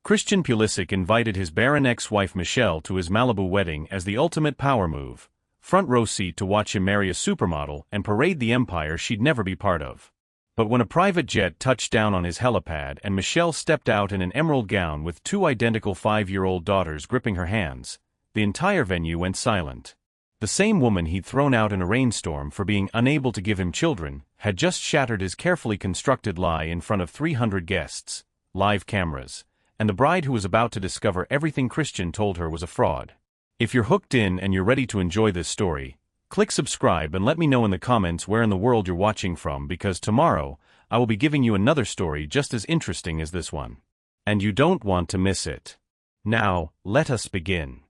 Christian Pulisic invited his barren ex-wife Michelle to his Malibu wedding as the ultimate power move, front row seat to watch him marry a supermodel and parade the empire she'd never be part of. But when a private jet touched down on his helipad and Michelle stepped out in an emerald gown with two identical 5-year-old daughters gripping her hands, the entire venue went silent. The same woman he'd thrown out in a rainstorm for being unable to give him children had just shattered his carefully constructed lie in front of 300 guests, live cameras, and the bride who was about to discover everything Christian told her was a fraud. If you're hooked in and you're ready to enjoy this story, click subscribe and let me know in the comments where in the world you're watching from, because tomorrow I will be giving you another story just as interesting as this one. And you don't want to miss it. Now, let us begin.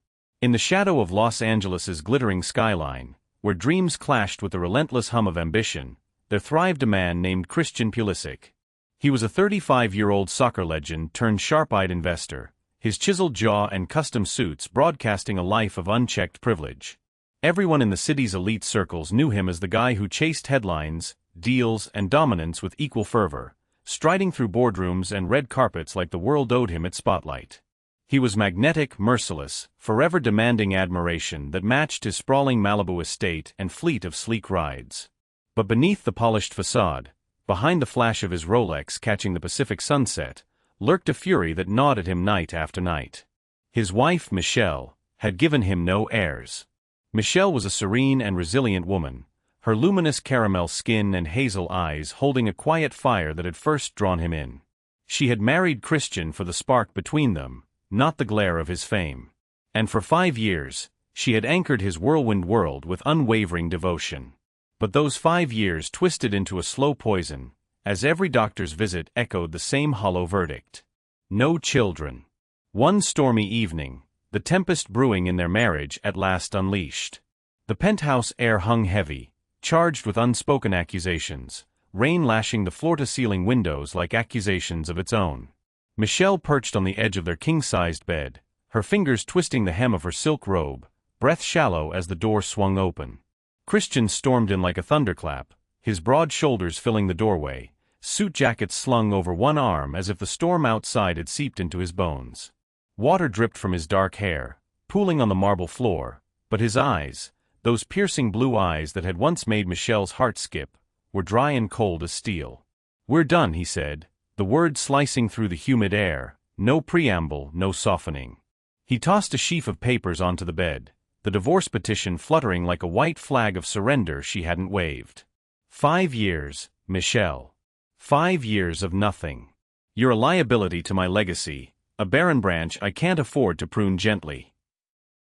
In the shadow of Los Angeles' glittering skyline, where dreams clashed with the relentless hum of ambition, there thrived a man named Christian Pulisic. He was a 35-year-old soccer legend turned sharp-eyed investor, his chiseled jaw and custom suits broadcasting a life of unchecked privilege. Everyone in the city's elite circles knew him as the guy who chased headlines, deals, and dominance with equal fervor, striding through boardrooms and red carpets like the world owed him its spotlight. He was magnetic, merciless, forever demanding admiration that matched his sprawling Malibu estate and fleet of sleek rides. But beneath the polished facade, behind the flash of his Rolex catching the Pacific sunset, lurked a fury that gnawed at him night after night. His wife, Michelle, had given him no heirs. Michelle was a serene and resilient woman, her luminous caramel skin and hazel eyes holding a quiet fire that had first drawn him in. She had married Christian for the spark between them, not the glare of his fame. And for 5 years, she had anchored his whirlwind world with unwavering devotion. But those 5 years twisted into a slow poison, as every doctor's visit echoed the same hollow verdict. No children. One stormy evening, the tempest brewing in their marriage at last unleashed. The penthouse air hung heavy, charged with unspoken accusations, rain lashing the floor-to-ceiling windows like accusations of its own. Michelle perched on the edge of their king-sized bed, her fingers twisting the hem of her silk robe, breath shallow as the door swung open. Christian stormed in like a thunderclap, his broad shoulders filling the doorway, suit jacket slung over one arm as if the storm outside had seeped into his bones. Water dripped from his dark hair, pooling on the marble floor, but his eyes, those piercing blue eyes that had once made Michelle's heart skip, were dry and cold as steel. "We're done," he said, the words slicing through the humid air, no preamble, no softening. He tossed a sheaf of papers onto the bed, the divorce petition fluttering like a white flag of surrender she hadn't waved. 5 years, Michelle. 5 years of nothing. You're a liability to my legacy, a barren branch I can't afford to prune gently.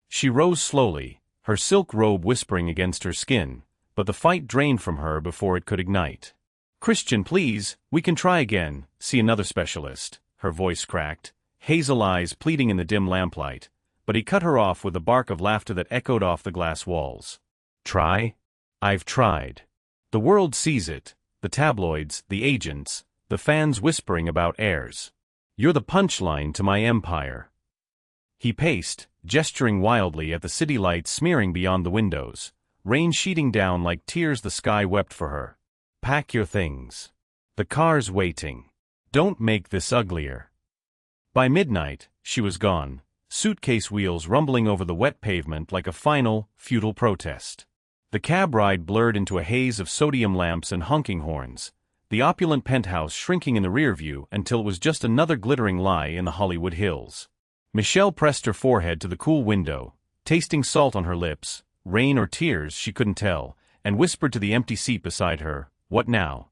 She rose slowly, her silk robe whispering against her skin, but the fight drained from her before it could ignite. "Christian, please, we can try again, see another specialist," her voice cracked, hazel eyes pleading in the dim lamplight, but he cut her off with a bark of laughter that echoed off the glass walls. "Try? I've tried. The world sees it, the tabloids, the agents, the fans whispering about heirs. You're the punchline to my empire." He paced, gesturing wildly at the city lights smearing beyond the windows, rain sheeting down like tears the sky wept for her. "Pack your things. The car's waiting. Don't make this uglier." By midnight, she was gone, suitcase wheels rumbling over the wet pavement like a final, futile protest. The cab ride blurred into a haze of sodium lamps and honking horns, the opulent penthouse shrinking in the rear view until it was just another glittering lie in the Hollywood Hills. Michelle pressed her forehead to the cool window, tasting salt on her lips, rain or tears she couldn't tell, and whispered to the empty seat beside her, "What now?"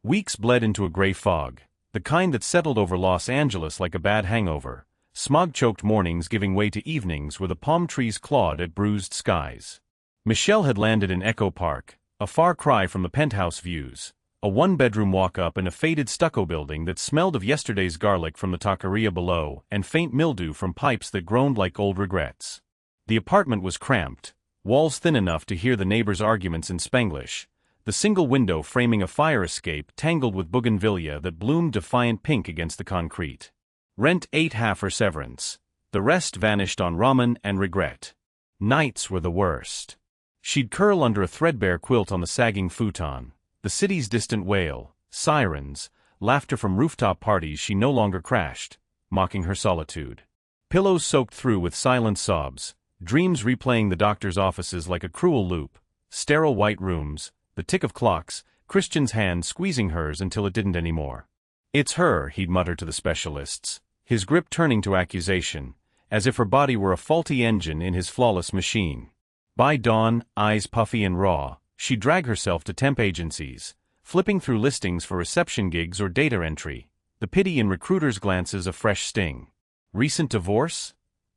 Weeks bled into a gray fog, the kind that settled over Los Angeles like a bad hangover, smog-choked mornings giving way to evenings where the palm trees clawed at bruised skies. Michelle had landed in Echo Park, a far cry from the penthouse views, a one-bedroom walk-up in a faded stucco building that smelled of yesterday's garlic from the taqueria below and faint mildew from pipes that groaned like old regrets. The apartment was cramped, walls thin enough to hear the neighbors' arguments in Spanglish, the single window framing a fire escape tangled with bougainvillea that bloomed defiant pink against the concrete. Rent ate half her severance. The rest vanished on ramen and regret. Nights were the worst. She'd curl under a threadbare quilt on the sagging futon, the city's distant wail, sirens, laughter from rooftop parties she no longer crashed, mocking her solitude. Pillows soaked through with silent sobs, dreams replaying the doctor's offices like a cruel loop, sterile white rooms, the tick of clocks, Christian's hand squeezing hers until it didn't anymore. "It's her," he'd mutter to the specialists, his grip turning to accusation, as if her body were a faulty engine in his flawless machine. By dawn, eyes puffy and raw, she'd drag herself to temp agencies, flipping through listings for reception gigs or data entry, the pity in recruiters' glances a fresh sting. "Recent divorce?"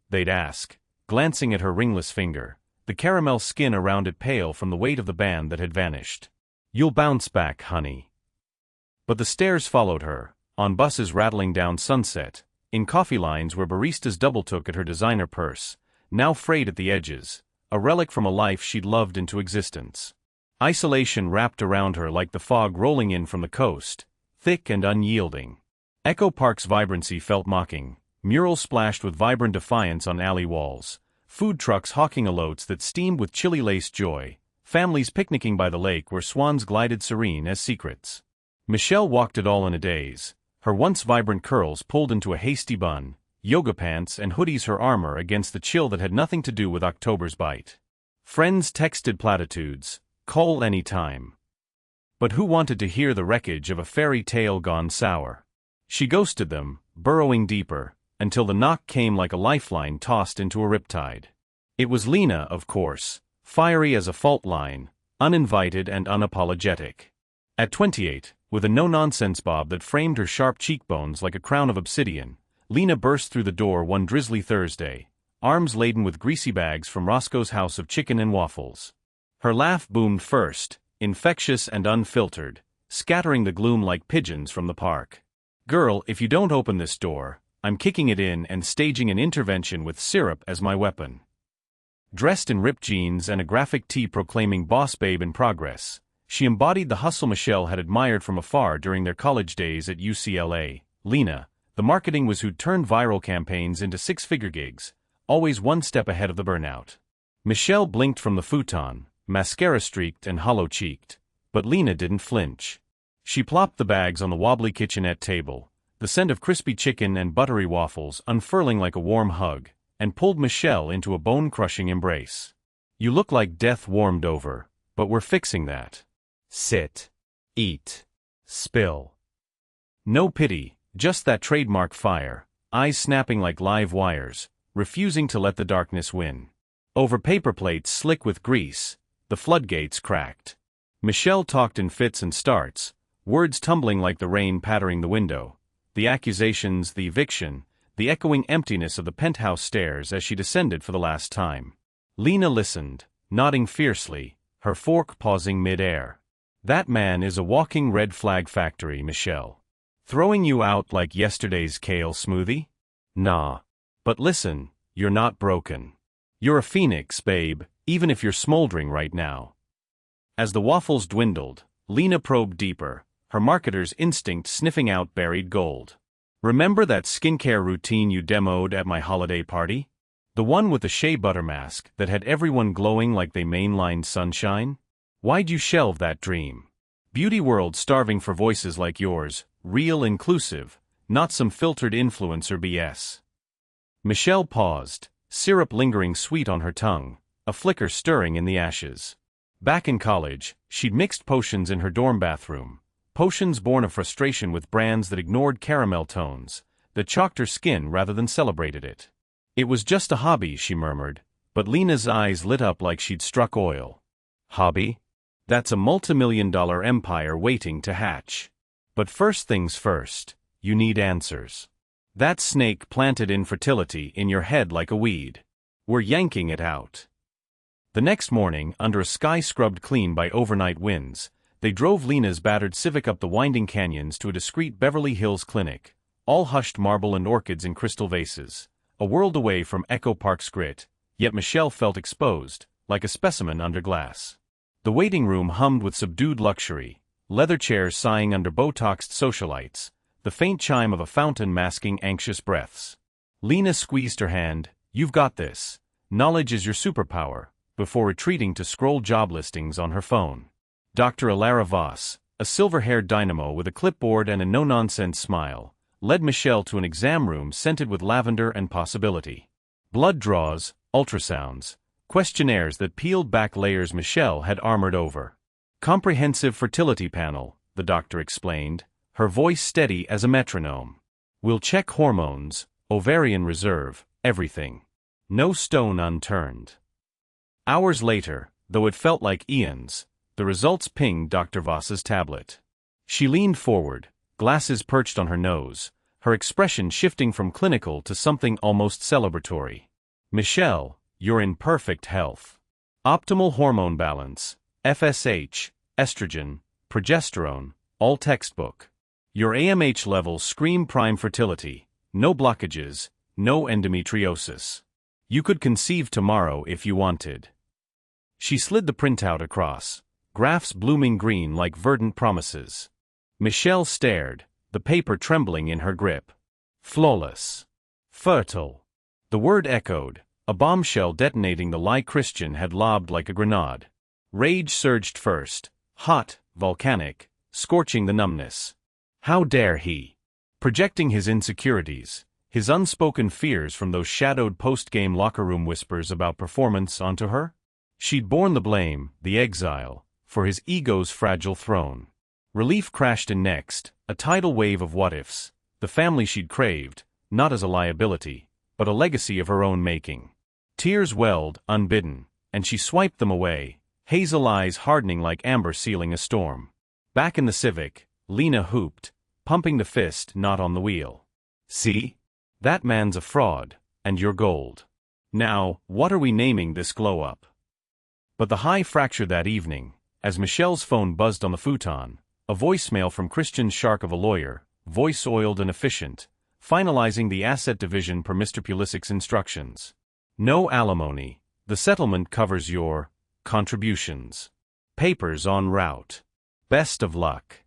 they'd ask, glancing at her ringless finger, the caramel skin around it pale from the weight of the band that had vanished. "You'll bounce back, honey." But the stares followed her, on buses rattling down Sunset, in coffee lines where baristas double-took at her designer purse, now frayed at the edges, a relic from a life she'd loved into existence. Isolation wrapped around her like the fog rolling in from the coast, thick and unyielding. Echo Park's vibrancy felt mocking, murals splashed with vibrant defiance on alley walls, food trucks hawking elotes that steamed with chili-laced joy, families picnicking by the lake where swans glided serene as secrets. Michelle walked it all in a daze, her once vibrant curls pulled into a hasty bun, yoga pants and hoodies her armor against the chill that had nothing to do with October's bite. Friends texted platitudes, "Call any time." But who wanted to hear the wreckage of a fairy tale gone sour? She ghosted them, burrowing deeper, until the knock came like a lifeline tossed into a riptide. It was Lena, of course, fiery as a fault line, uninvited and unapologetic. At 28, with a no-nonsense bob that framed her sharp cheekbones like a crown of obsidian, Lena burst through the door one drizzly Thursday, arms laden with greasy bags from Roscoe's House of Chicken and Waffles. Her laugh boomed first, infectious and unfiltered, scattering the gloom like pigeons from the park. "Girl, if you don't open this door, I'm kicking it in and staging an intervention with syrup as my weapon." Dressed in ripped jeans and a graphic tee proclaiming "Boss Babe in Progress," she embodied the hustle Michelle had admired from afar during their college days at UCLA. Lena, the marketing whiz who'd turned viral campaigns into six-figure gigs, always one step ahead of the burnout. Michelle blinked from the futon, mascara-streaked and hollow-cheeked, but Lena didn't flinch. She plopped the bags on the wobbly kitchenette table, the scent of crispy chicken and buttery waffles unfurling like a warm hug, and pulled Michelle into a bone-crushing embrace. "You look like death warmed over, but we're fixing that. Sit. Eat. Spill." No pity, just that trademark fire, eyes snapping like live wires, refusing to let the darkness win. Over paper plates slick with grease, the floodgates cracked. Michelle talked in fits and starts, words tumbling like the rain pattering the window, the accusations, the eviction, the echoing emptiness of the penthouse stairs as she descended for the last time. Lena listened, nodding fiercely, her fork pausing mid-air. "That man is a walking red flag factory, Michelle. Throwing you out like yesterday's kale smoothie? Nah. But listen, you're not broken. You're a phoenix, babe, even if you're smoldering right now." As the waffles dwindled, Lena probed deeper, her marketer's instinct sniffing out buried gold. "Remember that skincare routine you demoed at my holiday party? The one with the shea butter mask that had everyone glowing like they mainlined sunshine? Why'd you shelve that dream? Beauty world starving for voices like yours, real inclusive, not some filtered influencer BS." Michelle paused, syrup lingering sweet on her tongue, a flicker stirring in the ashes. Back in college, she'd mixed potions in her dorm bathroom, potions born of frustration with brands that ignored caramel tones, that chalked her skin rather than celebrated it. "It was just a hobby," she murmured, but Lena's eyes lit up like she'd struck oil. "Hobby? That's a multimillion-dollar empire waiting to hatch. But first things first, you need answers. That snake planted infertility in your head like a weed. We're yanking it out." The next morning, under a sky scrubbed clean by overnight winds, they drove Lena's battered Civic up the winding canyons to a discreet Beverly Hills clinic, all hushed marble and orchids in crystal vases, a world away from Echo Park's grit, yet Michelle felt exposed, like a specimen under glass. The waiting room hummed with subdued luxury, leather chairs sighing under Botoxed socialites, the faint chime of a fountain masking anxious breaths. Lena squeezed her hand. "You've got this. Knowledge is your superpower," before retreating to scroll job listings on her phone. Dr. Alara Voss, a silver-haired dynamo with a clipboard and a no-nonsense smile, led Michelle to an exam room scented with lavender and possibility. Blood draws, ultrasounds, questionnaires that peeled back layers Michelle had armored over. Comprehensive fertility panel, the doctor explained, her voice steady as a metronome. We'll check hormones, ovarian reserve, everything. No stone unturned. Hours later, though it felt like eons, the results pinged Dr. Voss's tablet. She leaned forward, glasses perched on her nose, her expression shifting from clinical to something almost celebratory. Michelle, you're in perfect health. Optimal hormone balance, FSH, estrogen, progesterone, all textbook. Your AMH levels scream prime fertility, no blockages, no endometriosis. You could conceive tomorrow if you wanted. She slid the printout across, graphs blooming green like verdant promises. Michelle stared, the paper trembling in her grip. Flawless. Fertile. The word echoed, a bombshell detonating the lie Christian had lobbed like a grenade. Rage surged first, hot, volcanic, scorching the numbness. How dare he? Projecting his insecurities, his unspoken fears from those shadowed post-game locker room whispers about performance onto her? She'd borne the blame, the exile, for his ego's fragile throne. Relief crashed in next, a tidal wave of what-ifs, the family she'd craved, not as a liability, but a legacy of her own making. Tears welled, unbidden, and she swiped them away, hazel eyes hardening like amber sealing a storm. Back in the Civic, Lena hooped, pumping the fist not on the wheel. See? That man's a fraud, and you're gold. Now, what are we naming this glow-up? But the high fractured that evening, as Michelle's phone buzzed on the futon, a voicemail from Christian Shark of a lawyer, voice-oiled and efficient, finalizing the asset division per Mr. Pulisic's instructions. No alimony, the settlement covers your contributions. Papers en route. Best of luck.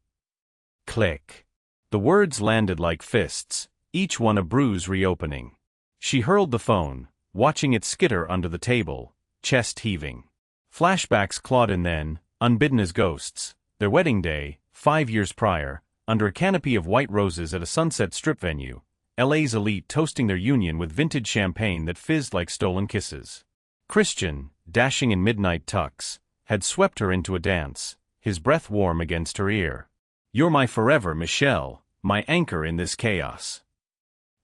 Click. The words landed like fists, each one a bruise reopening. She hurled the phone, watching it skitter under the table, chest heaving. Flashbacks clawed in then, unbidden as ghosts, their wedding day, 5 years prior, under a canopy of white roses at a Sunset Strip venue, LA's elite toasting their union with vintage champagne that fizzed like stolen kisses. Christian, dashing in midnight tux, had swept her into a dance, his breath warm against her ear. You're my forever, Michelle, my anchor in this chaos.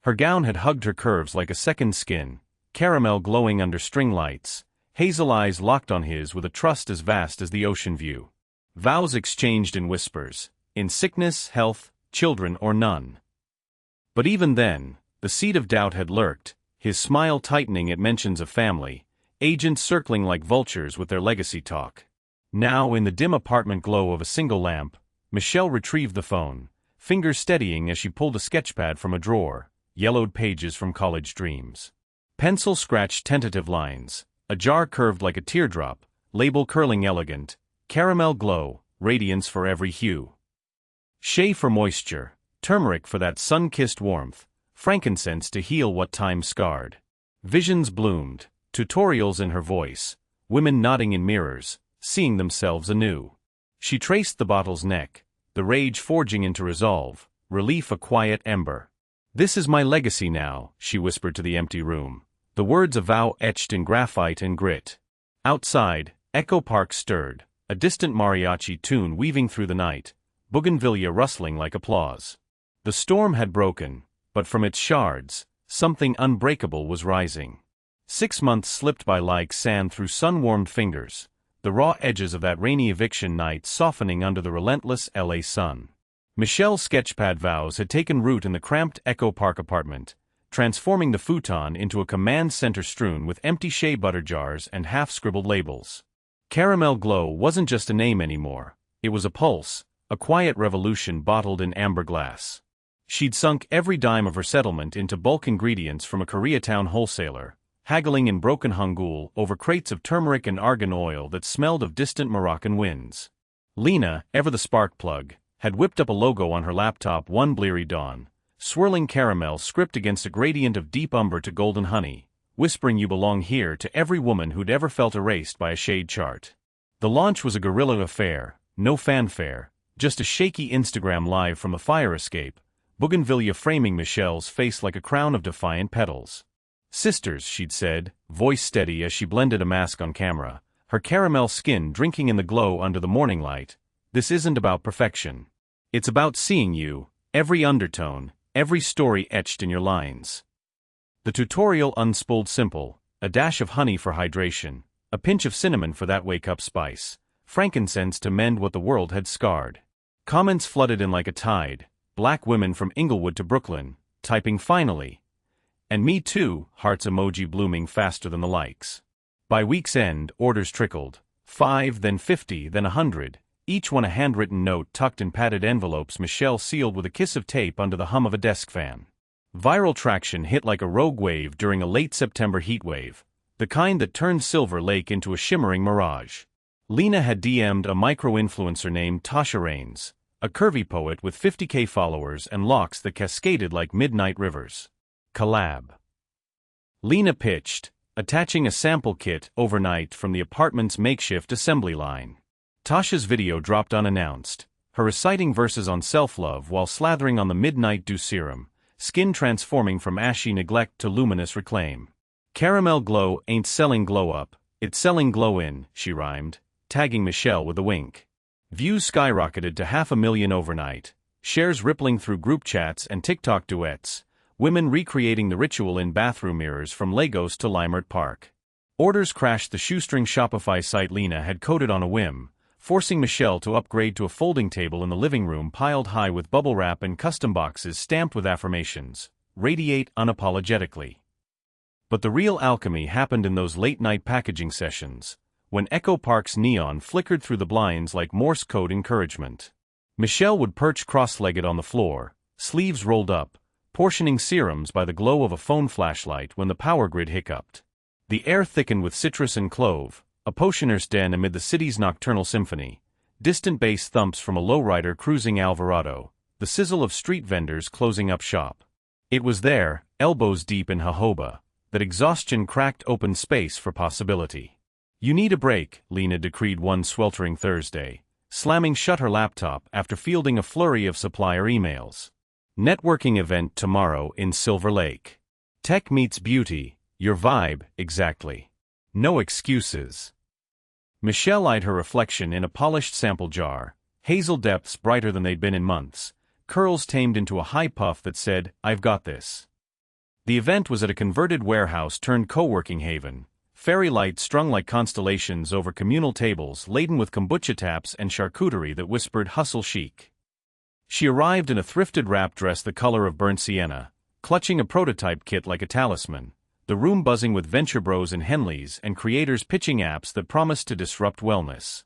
Her gown had hugged her curves like a second skin, caramel glowing under string lights, hazel eyes locked on his with a trust as vast as the ocean view. Vows exchanged in whispers, in sickness, health, children or none. But even then, the seed of doubt had lurked, his smile tightening at mentions of family, agents circling like vultures with their legacy talk. Now, in the dim apartment glow of a single lamp, Michelle retrieved the phone, fingers steadying as she pulled a sketchpad from a drawer, yellowed pages from college dreams. Pencil scratched tentative lines, a jar curved like a teardrop, label curling elegant, caramel glow, radiance for every hue. Shea for moisture, turmeric for that sun-kissed warmth, frankincense to heal what time scarred. Visions bloomed, tutorials in her voice, women nodding in mirrors, seeing themselves anew. She traced the bottle's neck, the rage forging into resolve, relief a quiet ember. This is my legacy now, she whispered to the empty room, the words a vow etched in graphite and grit. Outside, Echo Park stirred, a distant mariachi tune weaving through the night, bougainvillea rustling like applause. The storm had broken, but from its shards, something unbreakable was rising. 6 months slipped by like sand through sun-warmed fingers, the raw edges of that rainy eviction night softening under the relentless LA sun. Michelle's sketchpad vows had taken root in the cramped Echo Park apartment, transforming the futon into a command center strewn with empty shea butter jars and half-scribbled labels. Caramel Glow wasn't just a name anymore, it was a pulse, a quiet revolution bottled in amber glass. She'd sunk every dime of her settlement into bulk ingredients from a Koreatown wholesaler, haggling in broken hangul over crates of turmeric and argan oil that smelled of distant Moroccan winds. Lena, ever the spark plug, had whipped up a logo on her laptop one bleary dawn, swirling caramel script against a gradient of deep umber to golden honey, whispering you belong here to every woman who'd ever felt erased by a shade chart. The launch was a guerrilla affair, no fanfare, just a shaky Instagram live from a fire escape, bougainvillea framing Michelle's face like a crown of defiant petals. "Sisters," she'd said, voice steady as she blended a mask on camera, her caramel skin drinking in the glow under the morning light, "this isn't about perfection. It's about seeing you, every undertone, every story etched in your lines." The tutorial unspooled simple, a dash of honey for hydration, a pinch of cinnamon for that wake-up spice, frankincense to mend what the world had scarred. Comments flooded in like a tide, black women from Inglewood to Brooklyn, typing finally. And me too, hearts emoji blooming faster than the likes. By week's end, orders trickled. 5, then 50, then 100, each one a handwritten note tucked in padded envelopes Michelle sealed with a kiss of tape under the hum of a desk fan. Viral traction hit like a rogue wave during a late September heatwave, the kind that turned Silver Lake into a shimmering mirage. Lena had DM'd a micro-influencer named Tasha Rains, a curvy poet with 50K followers and locks that cascaded like midnight rivers. Collab. Lena pitched, attaching a sample kit overnight from the apartment's makeshift assembly line. Tasha's video dropped unannounced, her reciting verses on self-love while slathering on the Midnight Dew serum, skin transforming from ashy neglect to luminous reclaim. "Caramel glow ain't selling glow up, it's selling glow in," she rhymed, tagging Michelle with a wink. Views skyrocketed to 500,000 overnight, shares rippling through group chats and TikTok duets, women recreating the ritual in bathroom mirrors from Lagos to Leimert Park. Orders crashed the shoestring Shopify site Lena had coded on a whim, forcing Michelle to upgrade to a folding table in the living room piled high with bubble wrap and custom boxes stamped with affirmations, "Radiate unapologetically." But the real alchemy happened in those late-night packaging sessions, when Echo Park's neon flickered through the blinds like Morse code encouragement. Michelle would perch cross-legged on the floor, sleeves rolled up, portioning serums by the glow of a phone flashlight when the power grid hiccuped. The air thickened with citrus and clove, a potioner's den amid the city's nocturnal symphony, distant bass thumps from a lowrider cruising Alvarado, the sizzle of street vendors closing up shop. It was there, elbows deep in jojoba, that exhaustion cracked open space for possibility. "You need a break," Lena decreed one sweltering Thursday, slamming shut her laptop after fielding a flurry of supplier emails. "Networking event tomorrow in Silver Lake. Tech meets beauty, your vibe, exactly. No excuses." Michelle eyed her reflection in a polished sample jar, hazel depths brighter than they'd been in months, curls tamed into a high puff that said, "I've got this." The event was at a converted warehouse turned co-working haven, fairy lights strung like constellations over communal tables laden with kombucha taps and charcuterie that whispered hustle chic. She arrived in a thrifted wrap dress the color of burnt sienna, clutching a prototype kit like a talisman, the room buzzing with venture bros and Henleys and creators pitching apps that promised to disrupt wellness.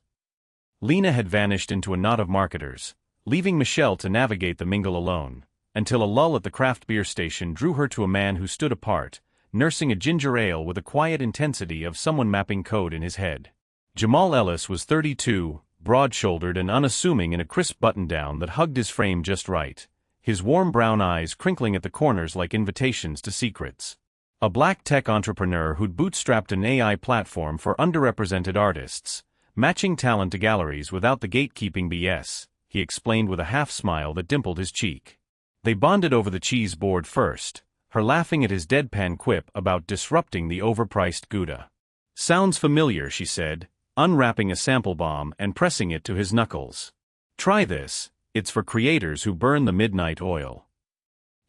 Lena had vanished into a knot of marketers, leaving Michelle to navigate the mingle alone, until a lull at the craft beer station drew her to a man who stood apart, nursing a ginger ale with the quiet intensity of someone mapping code in his head. Jamal Ellis was 32, broad-shouldered and unassuming in a crisp button-down that hugged his frame just right, his warm brown eyes crinkling at the corners like invitations to secrets. A black tech entrepreneur who'd bootstrapped an AI platform for underrepresented artists, matching talent to galleries without the gatekeeping BS, he explained with a half-smile that dimpled his cheek. They bonded over the cheese board first, her laughing at his deadpan quip about disrupting the overpriced Gouda. "Sounds familiar," she said, unwrapping a sample bomb and pressing it to his knuckles. "Try this, it's for creators who burn the midnight oil."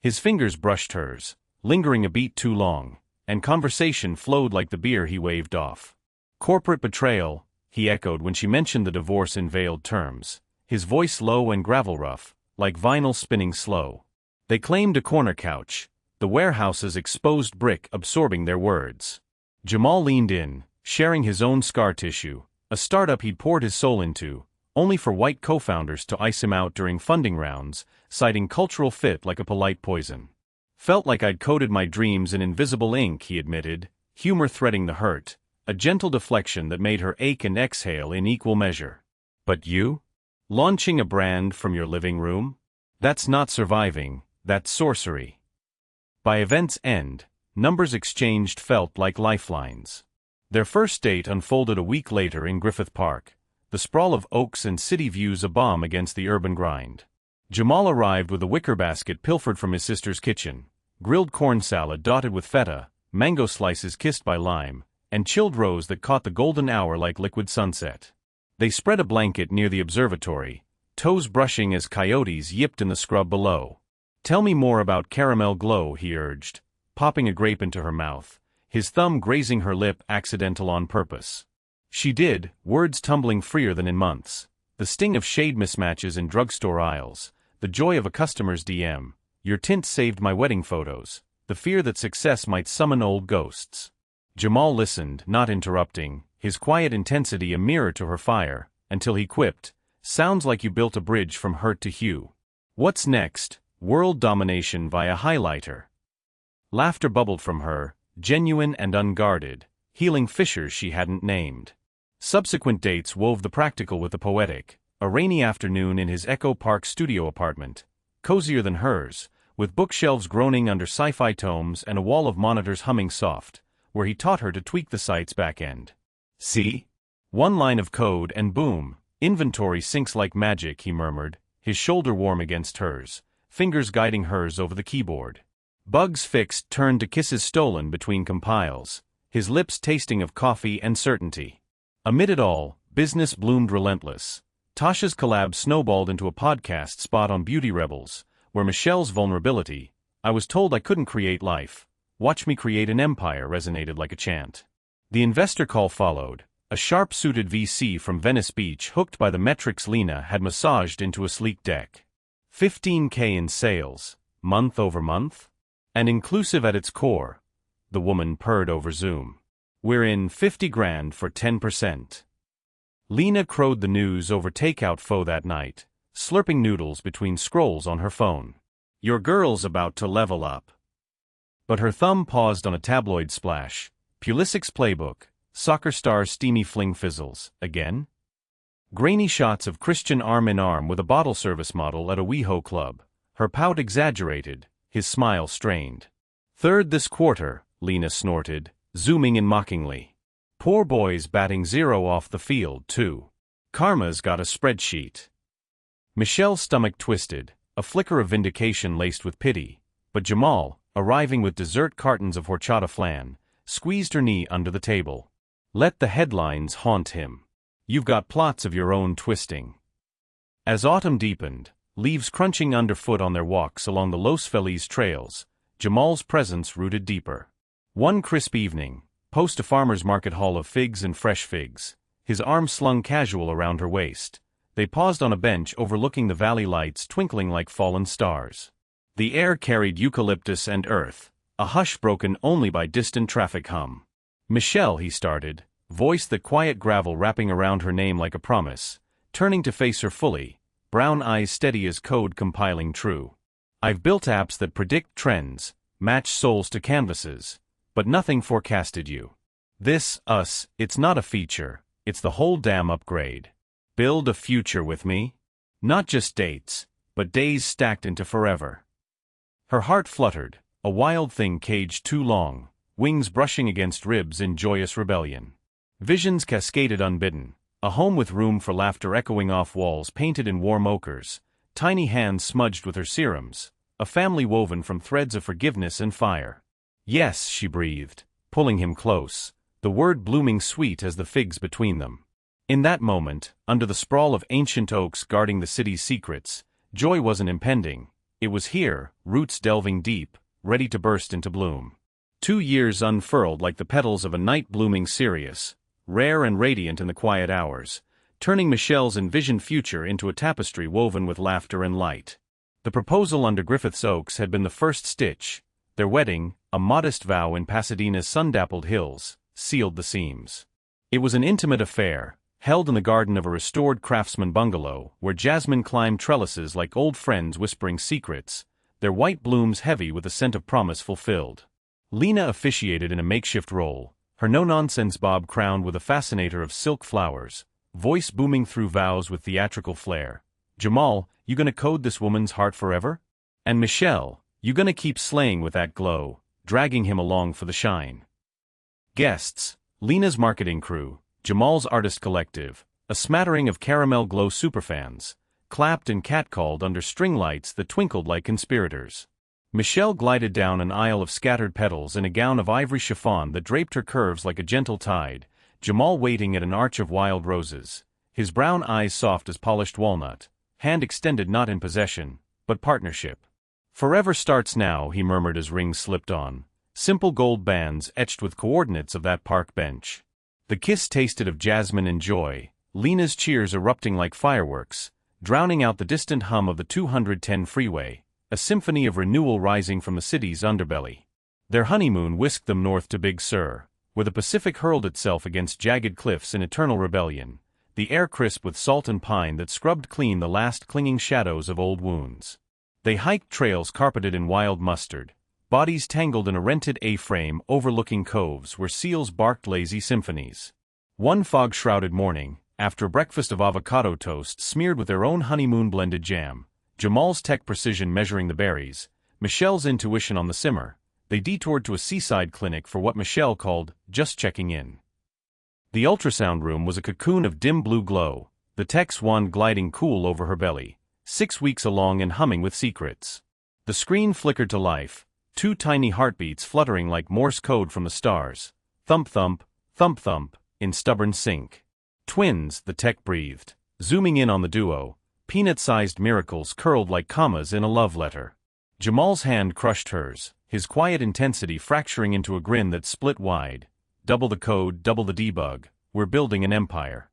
His fingers brushed hers, lingering a beat too long, and conversation flowed like the beer he waved off. "Corporate betrayal," he echoed when she mentioned the divorce in veiled terms, his voice low and gravel rough, like vinyl spinning slow. They claimed a corner couch, the warehouse's exposed brick absorbing their words. Jamal leaned in, sharing his own scar tissue, a startup he'd poured his soul into, only for white co-founders to ice him out during funding rounds, citing cultural fit like a polite poison. "Felt like I'd coded my dreams in invisible ink," he admitted, humor threading the hurt, a gentle deflection that made her ache and exhale in equal measure. "But you? Launching a brand from your living room? That's not surviving, that's sorcery." By event's end, numbers exchanged felt like lifelines. Their first date unfolded a week later in Griffith Park, the sprawl of oaks and city views a balm against the urban grind. Jamal arrived with a wicker basket pilfered from his sister's kitchen, grilled corn salad dotted with feta, mango slices kissed by lime, and chilled rose that caught the golden hour like liquid sunset. They spread a blanket near the observatory, toes brushing as coyotes yipped in the scrub below. "Tell me more about caramel glow," he urged, popping a grape into her mouth, his thumb grazing her lip accidental on purpose. She did, words tumbling freer than in months. The sting of shade mismatches in drugstore aisles, the joy of a customer's DM, "Your tint saved my wedding photos," the fear that success might summon old ghosts. Jamal listened, not interrupting, his quiet intensity a mirror to her fire, until he quipped, "Sounds like you built a bridge from hurt to hue. What's next? World domination via highlighter." Laughter bubbled from her, genuine and unguarded, healing fissures she hadn't named. Subsequent dates wove the practical with the poetic. A rainy afternoon in his Echo Park studio apartment, cozier than hers, with bookshelves groaning under sci-fi tomes and a wall of monitors humming soft, where he taught her to tweak the site's back-end. "See? One line of code and boom, inventory syncs like magic," he murmured, his shoulder warm against hers, fingers guiding hers over the keyboard. Bugs fixed turned to kisses stolen between compiles, his lips tasting of coffee and certainty. Amid it all, business bloomed relentless. Tasha's collab snowballed into a podcast spot on Beauty Rebels, where Michelle's vulnerability, "I was told I couldn't create life, watch me create an empire," resonated like a chant. The investor call followed, a sharp-suited VC from Venice Beach hooked by the metrics Lena had massaged into a sleek deck. 15K in sales, month over month? And inclusive at its core, the woman purred over Zoom. "We're in 50 grand for 10%. Lena crowed the news over takeout pho that night, slurping noodles between scrolls on her phone. "Your girl's about to level up." But her thumb paused on a tabloid splash. Pulisic's playbook, soccer star's steamy fling fizzles, again? Grainy shots of Christian arm-in-arm with a bottle service model at a WeHo club, her pout exaggerated, his smile strained. "Third this quarter," Lena snorted, zooming in mockingly. "Poor boy's batting 0 off the field, too. Karma's got a spreadsheet." Michelle's stomach twisted, a flicker of vindication laced with pity, but Jamal, arriving with dessert cartons of horchata flan, squeezed her knee under the table. "Let the headlines haunt him. You've got plots of your own twisting." As autumn deepened, leaves crunching underfoot on their walks along the Los Feliz trails, Jamal's presence rooted deeper. One crisp evening, post a farmer's market haul of figs and fresh figs, his arm slung casual around her waist, they paused on a bench overlooking the valley lights twinkling like fallen stars. The air carried eucalyptus and earth, a hush broken only by distant traffic hum. "Michelle," he started, voice the quiet gravel wrapping around her name like a promise, turning to face her fully, brown eyes steady as code compiling true. "I've built apps that predict trends, match souls to canvases, but nothing forecasted you. Us, it's not a feature, it's the whole damn upgrade. Build a future with me? Not just dates, but days stacked into forever." Her heart fluttered, a wild thing caged too long, wings brushing against ribs in joyous rebellion. Visions cascaded unbidden, a home with room for laughter echoing off walls painted in warm ochres, tiny hands smudged with her serums, a family woven from threads of forgiveness and fire. "Yes," she breathed, pulling him close, the word blooming sweet as the figs between them. In that moment, under the sprawl of ancient oaks guarding the city's secrets, joy wasn't impending. It was here, roots delving deep, ready to burst into bloom. 2 years unfurled like the petals of a night blooming cereus, rare and radiant in the quiet hours, turning Michelle's envisioned future into a tapestry woven with laughter and light. The proposal under Griffith's Oaks had been the first stitch. Their wedding, a modest vow in Pasadena's sun-dappled hills, sealed the seams. It was an intimate affair, held in the garden of a restored craftsman bungalow, where jasmine climbed trellises like old friends whispering secrets, their white blooms heavy with the scent of promise fulfilled. Lena officiated in a makeshift role, her no-nonsense bob crowned with a fascinator of silk flowers, voice booming through vows with theatrical flair. "Jamal, you gonna code this woman's heart forever? And Michelle, you gonna keep slaying with that glow, dragging him along for the shine?" Guests, Lena's marketing crew, Jamal's artist collective, a smattering of caramel glow superfans, clapped and catcalled under string lights that twinkled like conspirators. Michelle glided down an aisle of scattered petals in a gown of ivory chiffon that draped her curves like a gentle tide, Jamal waiting at an arch of wild roses, his brown eyes soft as polished walnut, hand extended not in possession, but partnership. "Forever starts now," he murmured as rings slipped on, simple gold bands etched with coordinates of that park bench. The kiss tasted of jasmine and joy, Lena's cheers erupting like fireworks, drowning out the distant hum of the 210 freeway, a symphony of renewal rising from the city's underbelly. Their honeymoon whisked them north to Big Sur, where the Pacific hurled itself against jagged cliffs in eternal rebellion, the air crisp with salt and pine that scrubbed clean the last clinging shadows of old wounds. They hiked trails carpeted in wild mustard, bodies tangled in a rented A-frame overlooking coves where seals barked lazy symphonies. One fog-shrouded morning, after a breakfast of avocado toast smeared with their own honeymoon-blended jam, Jamal's tech precision measuring the berries, Michelle's intuition on the simmer, they detoured to a seaside clinic for what Michelle called just checking in. The ultrasound room was a cocoon of dim blue glow, the tech's wand gliding cool over her belly, 6 weeks along and humming with secrets. The screen flickered to life, 2 tiny heartbeats fluttering like Morse code from the stars, thump-thump, thump-thump, in stubborn sync. "Twins," the tech breathed, zooming in on the duo, peanut-sized miracles curled like commas in a love letter. Jamal's hand crushed hers, his quiet intensity fracturing into a grin that split wide. "Double the code, double the debug, we're building an empire."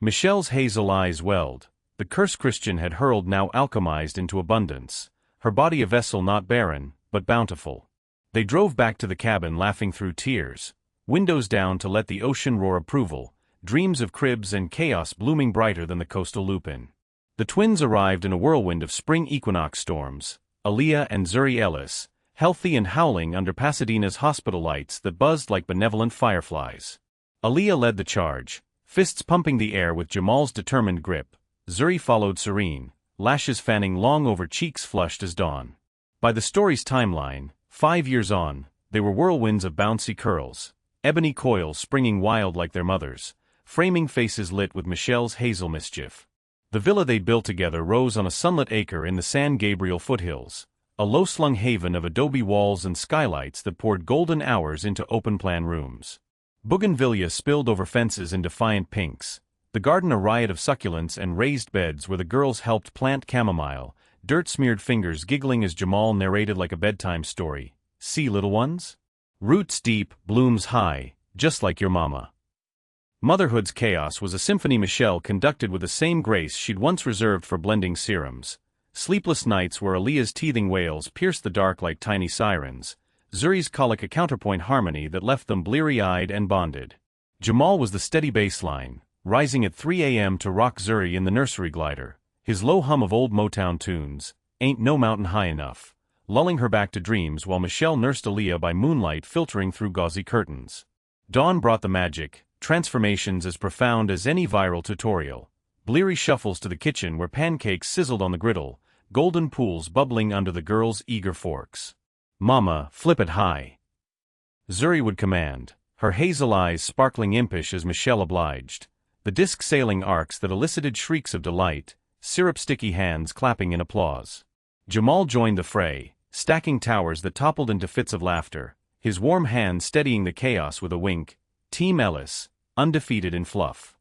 Michelle's hazel eyes welled, the curse Christian had hurled now alchemized into abundance, her body a vessel not barren, but bountiful. They drove back to the cabin laughing through tears, windows down to let the ocean roar approval, dreams of cribs and chaos blooming brighter than the coastal lupin. The twins arrived in a whirlwind of spring equinox storms, Aaliyah and Zuri Ellis, healthy and howling under Pasadena's hospital lights that buzzed like benevolent fireflies. Aaliyah led the charge, fists pumping the air with Jamal's determined grip. Zuri followed serene, lashes fanning long over cheeks flushed as dawn. By the story's timeline, 5 years on, they were whirlwinds of bouncy curls, ebony coils springing wild like their mothers, framing faces lit with Michelle's hazel mischief. The villa they built together rose on a sunlit acre in the San Gabriel foothills, a low-slung haven of adobe walls and skylights that poured golden hours into open-plan rooms. Bougainvillea spilled over fences in defiant pinks, the garden a riot of succulents and raised beds where the girls helped plant chamomile, dirt-smeared fingers giggling as Jamal narrated like a bedtime story. "See, little ones? Roots deep, blooms high, just like your mama." Motherhood's chaos was a symphony Michelle conducted with the same grace she'd once reserved for blending serums. Sleepless nights where Aaliyah's teething wails pierced the dark like tiny sirens, Zuri's colic a counterpoint harmony that left them bleary-eyed and bonded. Jamal was the steady bass line, rising at 3 a.m. to rock Zuri in the nursery glider, his low hum of old Motown tunes, "Ain't No Mountain High Enough," lulling her back to dreams while Michelle nursed Aaliyah by moonlight filtering through gauzy curtains. Dawn brought the magic, transformations as profound as any viral tutorial, bleary shuffles to the kitchen where pancakes sizzled on the griddle, golden pools bubbling under the girls' eager forks. "Mama, flip it high," Zuri would command, her hazel eyes sparkling impish as Michelle obliged, the disc-sailing arcs that elicited shrieks of delight, syrup-sticky hands clapping in applause. Jamal joined the fray, stacking towers that toppled into fits of laughter, his warm hand steadying the chaos with a wink. Team Ellis, undefeated in fluff.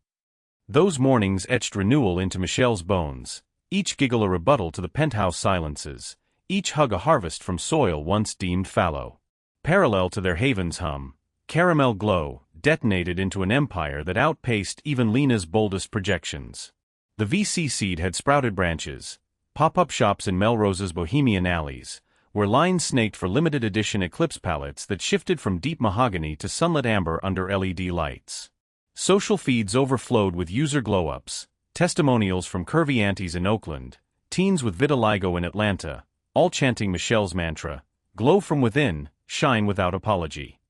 Those mornings etched renewal into Michelle's bones, each giggle a rebuttal to the penthouse silences, each hug a harvest from soil once deemed fallow. Parallel to their haven's hum, caramel glow detonated into an empire that outpaced even Lena's boldest projections. The VC seed had sprouted branches, pop-up shops in Melrose's bohemian alleys, where lines snaked for limited edition Eclipse palettes that shifted from deep mahogany to sunlit amber under LED lights. Social feeds overflowed with user glow-ups, testimonials from curvy aunties in Oakland, teens with vitiligo in Atlanta, all chanting Michelle's mantra, "Glow from within, shine without apology."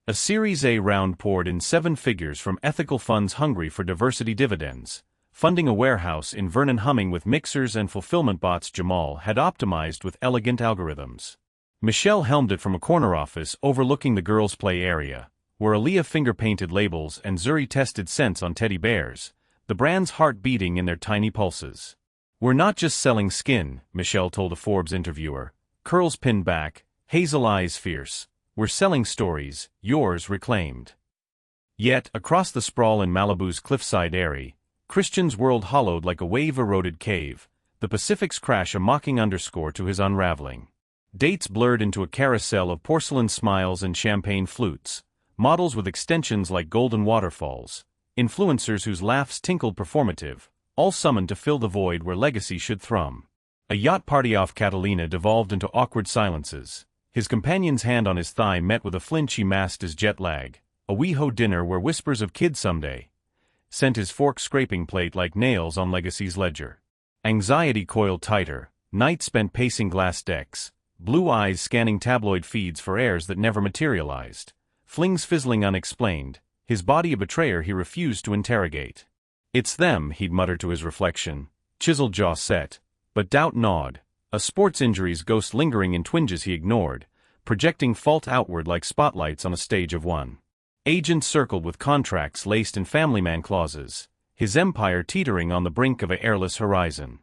A Series A round poured in 7 figures from ethical funds hungry for diversity dividends, funding a warehouse in Vernon humming with mixers and fulfillment bots Jamal had optimized with elegant algorithms. Michelle helmed it from a corner office overlooking the girls' play area, where Aaliyah finger-painted labels and Zuri tested scents on teddy bears, the brand's heart beating in their tiny pulses. "We're not just selling skin," Michelle told a Forbes interviewer, curls pinned back, hazel eyes fierce. "We're selling stories, yours reclaimed." Yet, across the sprawl in Malibu's cliffside eyrie, Christian's world hollowed like a wave-eroded cave, the Pacific's crash a mocking underscore to his unraveling. Dates blurred into a carousel of porcelain smiles and champagne flutes, models with extensions like golden waterfalls, influencers whose laughs tinkled performative, all summoned to fill the void where legacy should thrum. A yacht party off Catalina devolved into awkward silences. His companion's hand on his thigh met with a flinch he masked as jet lag. A WeHo dinner where whispers of kid someday sent his fork scraping plate like nails on legacy's ledger. Anxiety coiled tighter, nights spent pacing glass decks, blue eyes scanning tabloid feeds for heirs that never materialized, flings fizzling unexplained, his body a betrayer he refused to interrogate. "It's them," he'd mutter to his reflection, chiseled jaw set, but doubt gnawed, a sports injury's ghost lingering in twinges he ignored, projecting fault outward like spotlights on a stage of one. Agents circled with contracts laced in family man clauses, his empire teetering on the brink of a airless horizon.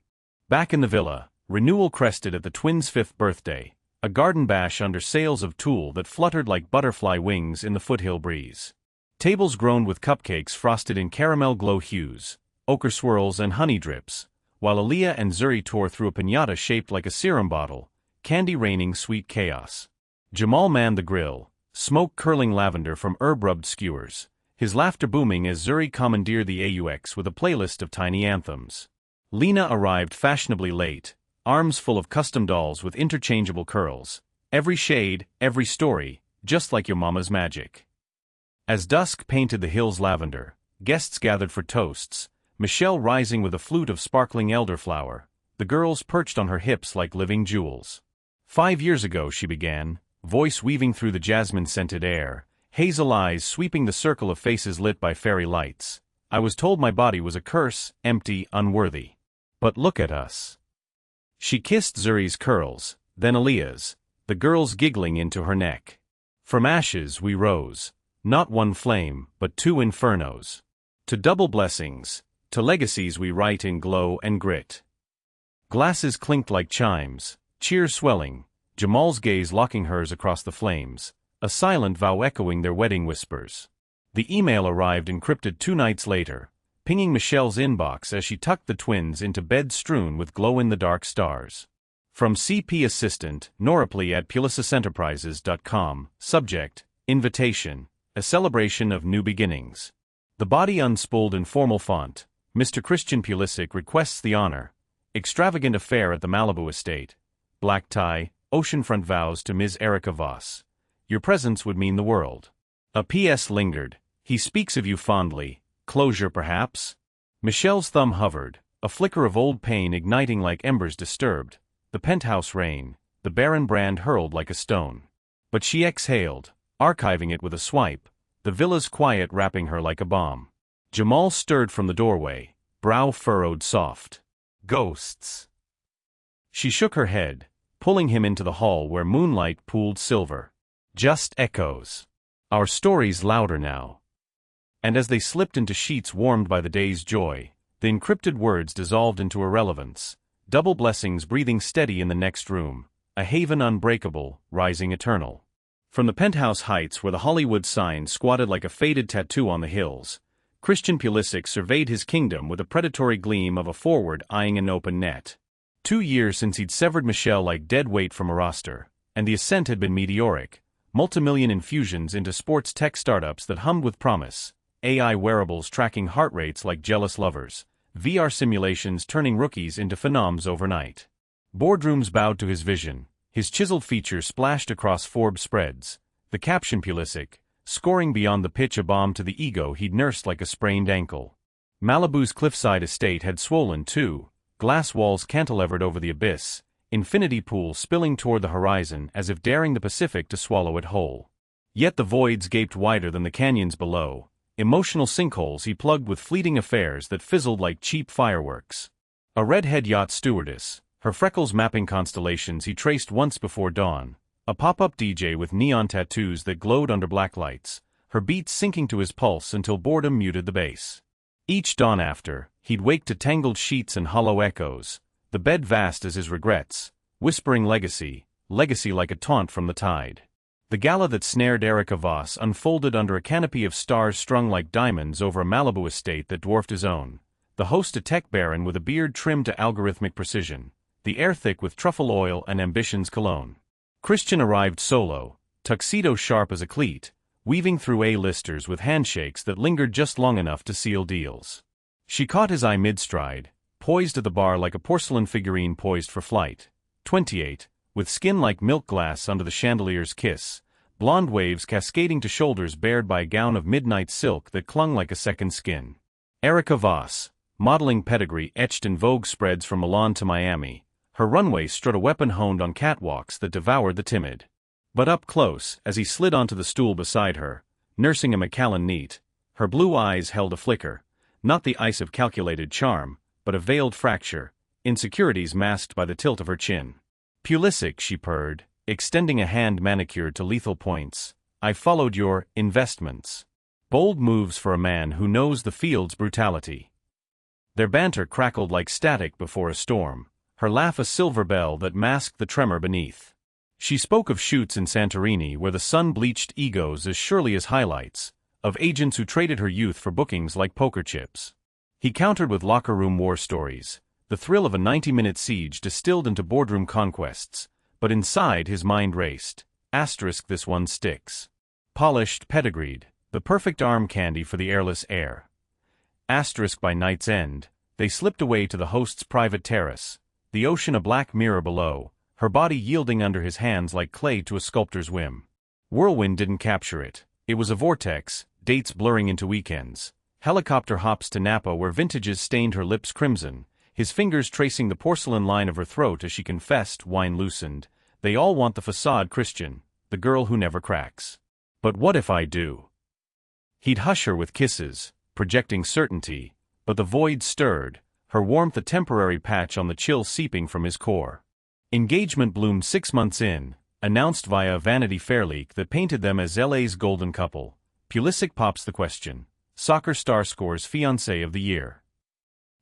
Back in the villa, renewal crested at the twins' 5th birthday, a garden bash under sails of tulle that fluttered like butterfly wings in the foothill breeze. Tables groaned with cupcakes frosted in caramel glow hues, ochre swirls and honey drips, while Aaliyah and Zuri tore through a piñata shaped like a serum bottle, candy raining sweet chaos. Jamal manned the grill, smoke curling lavender from herb-rubbed skewers, his laughter booming as Zuri commandeered the AUX with a playlist of tiny anthems. Lena arrived fashionably late, arms full of custom dolls with interchangeable curls, every shade, every story, just like your mama's magic. As dusk painted the hills lavender, guests gathered for toasts, Michelle rising with a flute of sparkling elderflower, the girls perched on her hips like living jewels. 5 years ago, she began, voice weaving through the jasmine-scented air, hazel eyes sweeping the circle of faces lit by fairy lights. "I was told my body was a curse, empty, unworthy. But look at us." She kissed Zuri's curls, then Aaliyah's, the girls giggling into her neck. "From ashes we rose. Not one flame, but 2 infernos. To double blessings, to legacies we write in glow and grit." Glasses clinked like chimes, cheers swelling, Jamal's gaze locking hers across the flames, a silent vow echoing their wedding whispers. The email arrived encrypted 2 nights later, pinging Michelle's inbox as she tucked the twins into bed strewn with glow-in-the-dark stars. From CP Assistant, norripley@pulisasenterprises.com, subject, invitation, a celebration of new beginnings. The body unspooled in formal font, Mr. Christian Pulisic requests the honor. Extravagant affair at the Malibu estate. Black tie, oceanfront vows to Ms. Erica Voss. Your presence would mean the world. A P.S. lingered. He speaks of you fondly. Closure, perhaps? Michelle's thumb hovered, a flicker of old pain igniting like embers disturbed. The penthouse rain, the barren brand hurled like a stone. But she exhaled, archiving it with a swipe, the villa's quiet wrapping her like a bomb. Jamal stirred from the doorway, brow furrowed soft. Ghosts. She shook her head, pulling him into the hall where moonlight pooled silver. Just echoes. Our story's louder now. And as they slipped into sheets warmed by the day's joy, the encrypted words dissolved into irrelevance, double blessings breathing steady in the next room, a haven unbreakable, rising eternal. From the penthouse heights where the Hollywood sign squatted like a faded tattoo on the hills, Christian Pulisic surveyed his kingdom with a predatory gleam of a forward eyeing an open net. 2 years since he'd severed Michelle like dead weight from a roster, and the ascent had been meteoric, multimillion infusions into sports tech startups that hummed with promise, AI wearables tracking heart rates like jealous lovers, VR simulations turning rookies into phenoms overnight. Boardrooms bowed to his vision, his chiseled features splashed across Forbes spreads, the caption Pulisic, scoring beyond the pitch a bomb to the ego he'd nursed like a sprained ankle. Malibu's cliffside estate had swollen too, glass walls cantilevered over the abyss, infinity pool spilling toward the horizon as if daring the Pacific to swallow it whole. Yet the voids gaped wider than the canyons below, emotional sinkholes he plugged with fleeting affairs that fizzled like cheap fireworks. A redhead yacht stewardess, her freckles mapping constellations he traced once before dawn, a pop-up DJ with neon tattoos that glowed under black lights, her beats sinking to his pulse until boredom muted the bass. Each dawn after, he'd wake to tangled sheets and hollow echoes, the bed vast as his regrets, whispering legacy, legacy like a taunt from the tide. The gala that snared Erica Voss unfolded under a canopy of stars strung like diamonds over a Malibu estate that dwarfed his own. The host a tech baron with a beard trimmed to algorithmic precision, the air thick with truffle oil and ambition's cologne. Christian arrived solo, tuxedo sharp as a cleat, weaving through A-listers with handshakes that lingered just long enough to seal deals. She caught his eye mid-stride, poised at the bar like a porcelain figurine poised for flight. 28, with skin like milk glass under the chandelier's kiss, blonde waves cascading to shoulders bared by a gown of midnight silk that clung like a second skin. Erica Voss, modeling pedigree etched in Vogue spreads from Milan to Miami, her runway strut a weapon honed on catwalks that devoured the timid. But up close, as he slid onto the stool beside her, nursing a Macallan neat, her blue eyes held a flicker, not the ice of calculated charm, but a veiled fracture, insecurities masked by the tilt of her chin. Pulisic, she purred, extending a hand manicured to lethal points. I followed your investments. Bold moves for a man who knows the field's brutality. Their banter crackled like static before a storm, her laugh a silver bell that masked the tremor beneath. She spoke of shoots in Santorini where the sun bleached egos as surely as highlights, of agents who traded her youth for bookings like poker chips. He countered with locker room war stories, the thrill of a 90-minute siege distilled into boardroom conquests, but inside his mind raced. Asterisk this one sticks. Polished, pedigreed, the perfect arm candy for the airless air. Asterisk by night's end, they slipped away to the host's private terrace, the ocean a black mirror below, her body yielding under his hands like clay to a sculptor's whim. Whirlwind didn't capture it. It was a vortex, dates blurring into weekends. Helicopter hops to Napa where vintages stained her lips crimson, his fingers tracing the porcelain line of her throat as she confessed, wine loosened. They all want the facade Christian, the girl who never cracks. But what if I do? He'd hush her with kisses, projecting certainty, but the void stirred, her warmth a temporary patch on the chill seeping from his core. Engagement bloomed 6 months in, announced via a Vanity Fair leak that painted them as LA's golden couple. Pulisic pops the question. Soccer star scores fiancé of the year.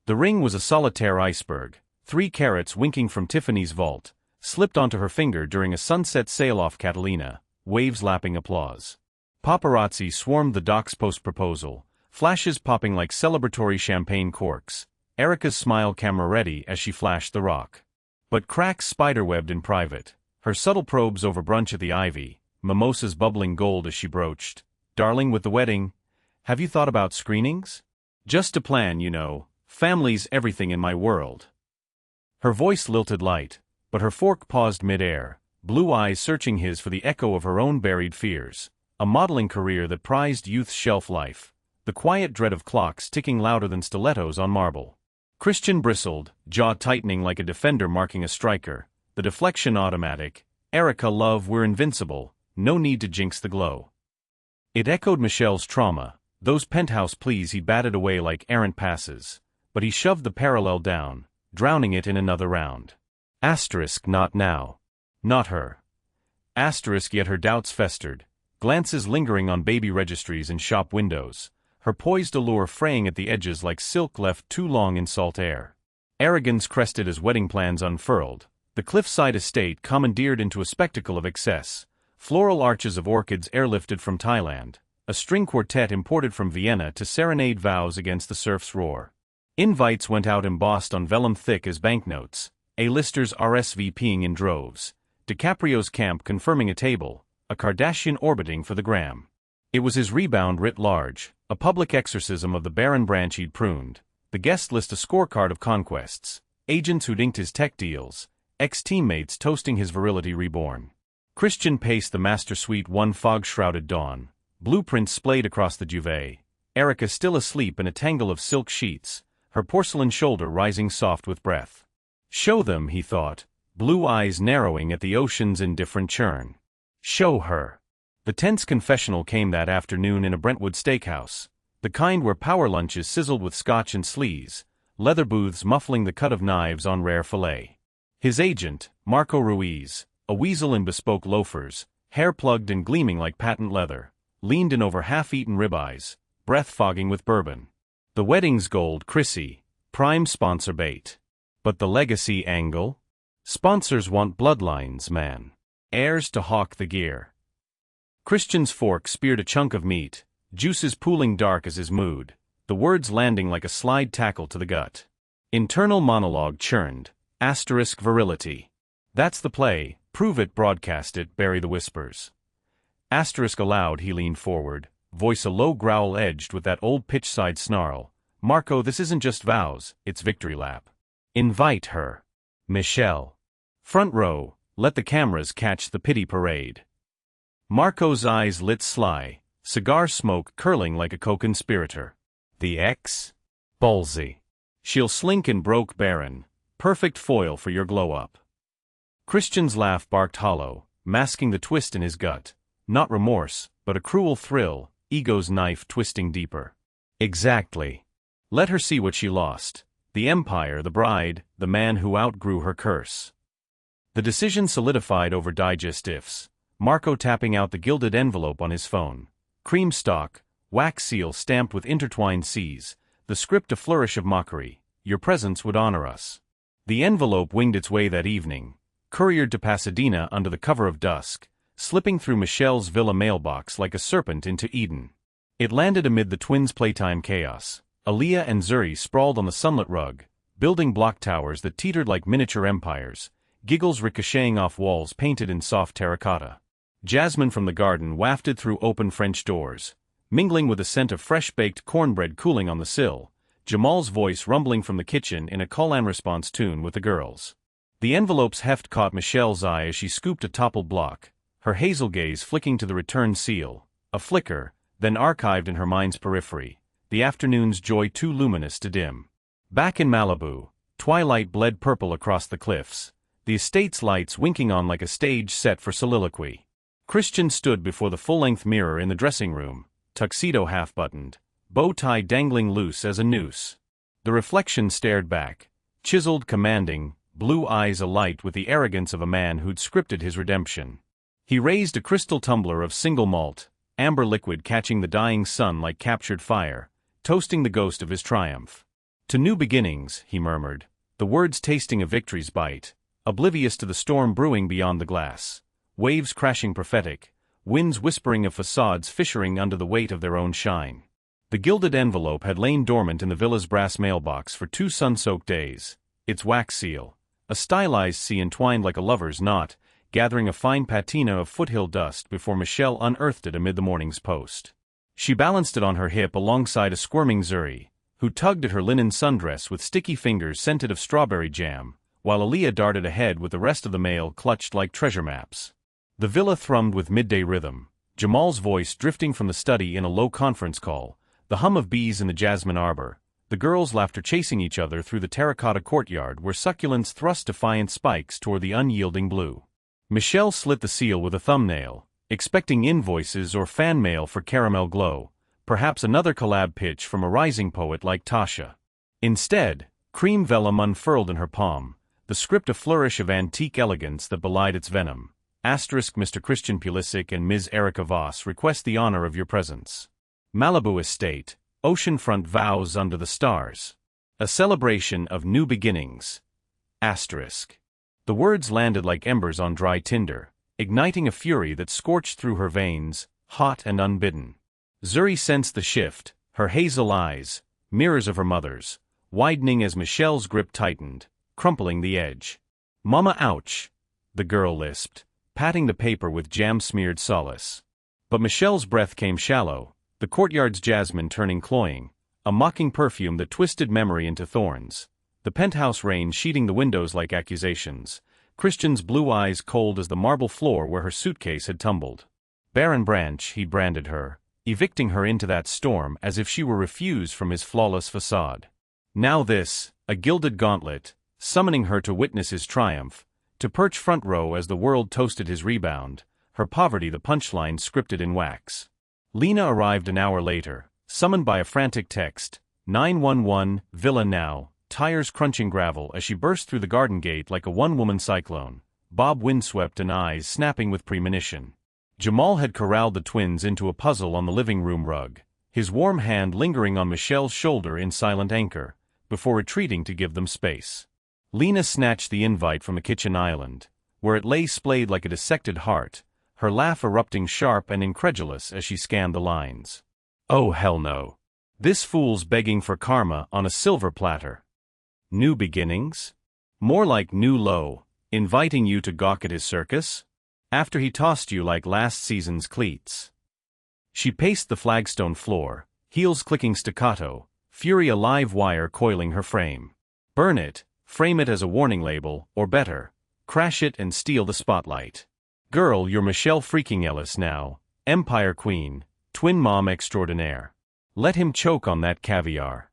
The ring was a solitaire iceberg, 3 carats winking from Tiffany's vault, slipped onto her finger during a sunset sail off Catalina, waves lapping applause. Paparazzi swarmed the docks post-proposal, flashes popping like celebratory champagne corks, Erica's smile camera-ready as she flashed the rock. But cracks spiderwebbed in private, her subtle probes over brunch at the Ivy, mimosas bubbling gold as she broached. Darling, with the wedding, have you thought about screenings? Just a plan, you know. Family's everything in my world. Her voice lilted light, but her fork paused mid-air, blue eyes searching his for the echo of her own buried fears. A modeling career that prized youth's shelf life, the quiet dread of clocks ticking louder than stilettos on marble. Christian bristled, jaw tightening like a defender marking a striker, the deflection automatic. Erica, love, we're invincible, no need to jinx the glow. It echoed Michelle's trauma, those penthouse pleas he batted away like errant passes, but he shoved the parallel down, drowning it in another round. Asterisk not now. Not her. Asterisk yet her doubts festered, glances lingering on baby registries and shop windows, her poised allure fraying at the edges like silk left too long in salt air. Arrogance crested as wedding plans unfurled, the cliffside estate commandeered into a spectacle of excess, floral arches of orchids airlifted from Thailand, a string quartet imported from Vienna to serenade vows against the surf's roar. Invites went out embossed on vellum thick as banknotes, A-listers RSVPing in droves, DiCaprio's camp confirming a table, a Kardashian orbiting for the gram. It was his rebound writ large, a public exorcism of the barren branch he'd pruned, the guest list a scorecard of conquests, agents who'd inked his tech deals, ex-teammates toasting his virility reborn. Christian paced the master suite one fog-shrouded dawn, blueprints splayed across the duvet, Erica still asleep in a tangle of silk sheets, her porcelain shoulder rising soft with breath. Show them, he thought, blue eyes narrowing at the ocean's indifferent churn. Show her. The tense confessional came that afternoon in a Brentwood steakhouse, the kind where power lunches sizzled with scotch and sleaze, leather booths muffling the cut of knives on rare fillet. His agent, Marco Ruiz, a weasel in bespoke loafers, hair plugged and gleaming like patent leather, leaned in over half-eaten ribeyes, breath fogging with bourbon. The wedding's gold, Chrissy, prime sponsor bait. But the legacy angle? Sponsors want bloodlines, man. Heirs to hawk the gear. Christian's fork speared a chunk of meat, juices pooling dark as his mood, the words landing like a slide tackle to the gut. Internal monologue churned. Asterisk virility. That's the play, prove it, broadcast it, bury the whispers. Asterisk aloud, he leaned forward, voice a low growl edged with that old pitch-side snarl. Marco, this isn't just vows, it's victory lap. Invite her. Michelle. Front row, let the cameras catch the pity parade. Marco's eyes lit sly, cigar smoke curling like a co-conspirator. The ex? Ballsy. She'll slink and broke Baron, perfect foil for your glow-up. Christian's laugh barked hollow, masking the twist in his gut. Not remorse, but a cruel thrill, ego's knife twisting deeper. Exactly. Let her see what she lost. The empire, the bride, the man who outgrew her curse. The decision solidified over digestives. Marco tapping out the gilded envelope on his phone. Cream stock, wax seal stamped with intertwined C's, the script a flourish of mockery. Your presence would honor us. The envelope winged its way that evening, couriered to Pasadena under the cover of dusk, slipping through Michelle's villa mailbox like a serpent into Eden. It landed amid the twins' playtime chaos. Aaliyah and Zuri sprawled on the sunlit rug, building block towers that teetered like miniature empires, giggles ricocheting off walls painted in soft terracotta. Jasmine from the garden wafted through open French doors, mingling with the scent of fresh-baked cornbread cooling on the sill, Jamal's voice rumbling from the kitchen in a call-and-response tune with the girls. The envelope's heft caught Michelle's eye as she scooped a toppled block, her hazel gaze flicking to the returned seal, a flicker, then archived in her mind's periphery, the afternoon's joy too luminous to dim. Back in Malibu, twilight bled purple across the cliffs, the estate's lights winking on like a stage set for soliloquy. Christian stood before the full-length mirror in the dressing room, tuxedo half-buttoned, bow tie dangling loose as a noose. The reflection stared back, chiseled, commanding, blue eyes alight with the arrogance of a man who'd scripted his redemption. He raised a crystal tumbler of single malt, amber liquid catching the dying sun like captured fire, toasting the ghost of his triumph. To new beginnings, he murmured, the words tasting a victory's bite, oblivious to the storm brewing beyond the glass, waves crashing prophetic, winds whispering of facades fissuring under the weight of their own shine. The gilded envelope had lain dormant in the villa's brass mailbox for 2 sun-soaked days, its wax seal, a stylized C entwined like a lover's knot, gathering a fine patina of foothill dust before Michelle unearthed it amid the morning's post. She balanced it on her hip alongside a squirming Zuri, who tugged at her linen sundress with sticky fingers scented of strawberry jam, while Aaliyah darted ahead with the rest of the mail clutched like treasure maps. The villa thrummed with midday rhythm, Jamal's voice drifting from the study in a low conference call, the hum of bees in the jasmine arbor, the girls' laughter chasing each other through the terracotta courtyard where succulents thrust defiant spikes toward the unyielding blue. Michelle slit the seal with a thumbnail, expecting invoices or fan mail for Caramel Glow, perhaps another collab pitch from a rising poet like Tasha. Instead, cream vellum unfurled in her palm, the script a flourish of antique elegance that belied its venom. Asterisk Mr. Christian Pulisic and Ms. Erica Voss request the honor of your presence. Malibu Estate, oceanfront vows under the stars. A celebration of new beginnings. Asterisk. The words landed like embers on dry tinder, igniting a fury that scorched through her veins, hot and unbidden. Zuri sensed the shift, her hazel eyes, mirrors of her mother's, widening as Michelle's grip tightened, crumpling the edge. Mama, ouch, the girl lisped, patting the paper with jam-smeared solace. But Michelle's breath came shallow, the courtyard's jasmine turning cloying, a mocking perfume that twisted memory into thorns. The penthouse rain sheeting the windows like accusations, Christian's blue eyes cold as the marble floor where her suitcase had tumbled. Barren branch, he'd branded her, evicting her into that storm as if she were refused from his flawless facade. Now this, a gilded gauntlet, summoning her to witness his triumph, to perch front row as the world toasted his rebound, her poverty the punchline scripted in wax. Lena arrived an hour later, summoned by a frantic text, 911, Villa now, tires crunching gravel as she burst through the garden gate like a one-woman cyclone, bob windswept and eyes snapping with premonition. Jamal had corralled the twins into a puzzle on the living room rug, his warm hand lingering on Michelle's shoulder in silent anchor, before retreating to give them space. Lena snatched the invite from a kitchen island, where it lay splayed like a dissected heart, her laugh erupting sharp and incredulous as she scanned the lines. Oh hell no. This fool's begging for karma on a silver platter. New beginnings? More like new low, inviting you to gawk at his circus? After he tossed you like last season's cleats. She paced the flagstone floor, heels clicking staccato, fury a live wire coiling her frame. Burn it, frame it as a warning label, or better, crash it and steal the spotlight. Girl, you're Michelle freaking Ellis now, Empire Queen, twin mom extraordinaire. Let him choke on that caviar.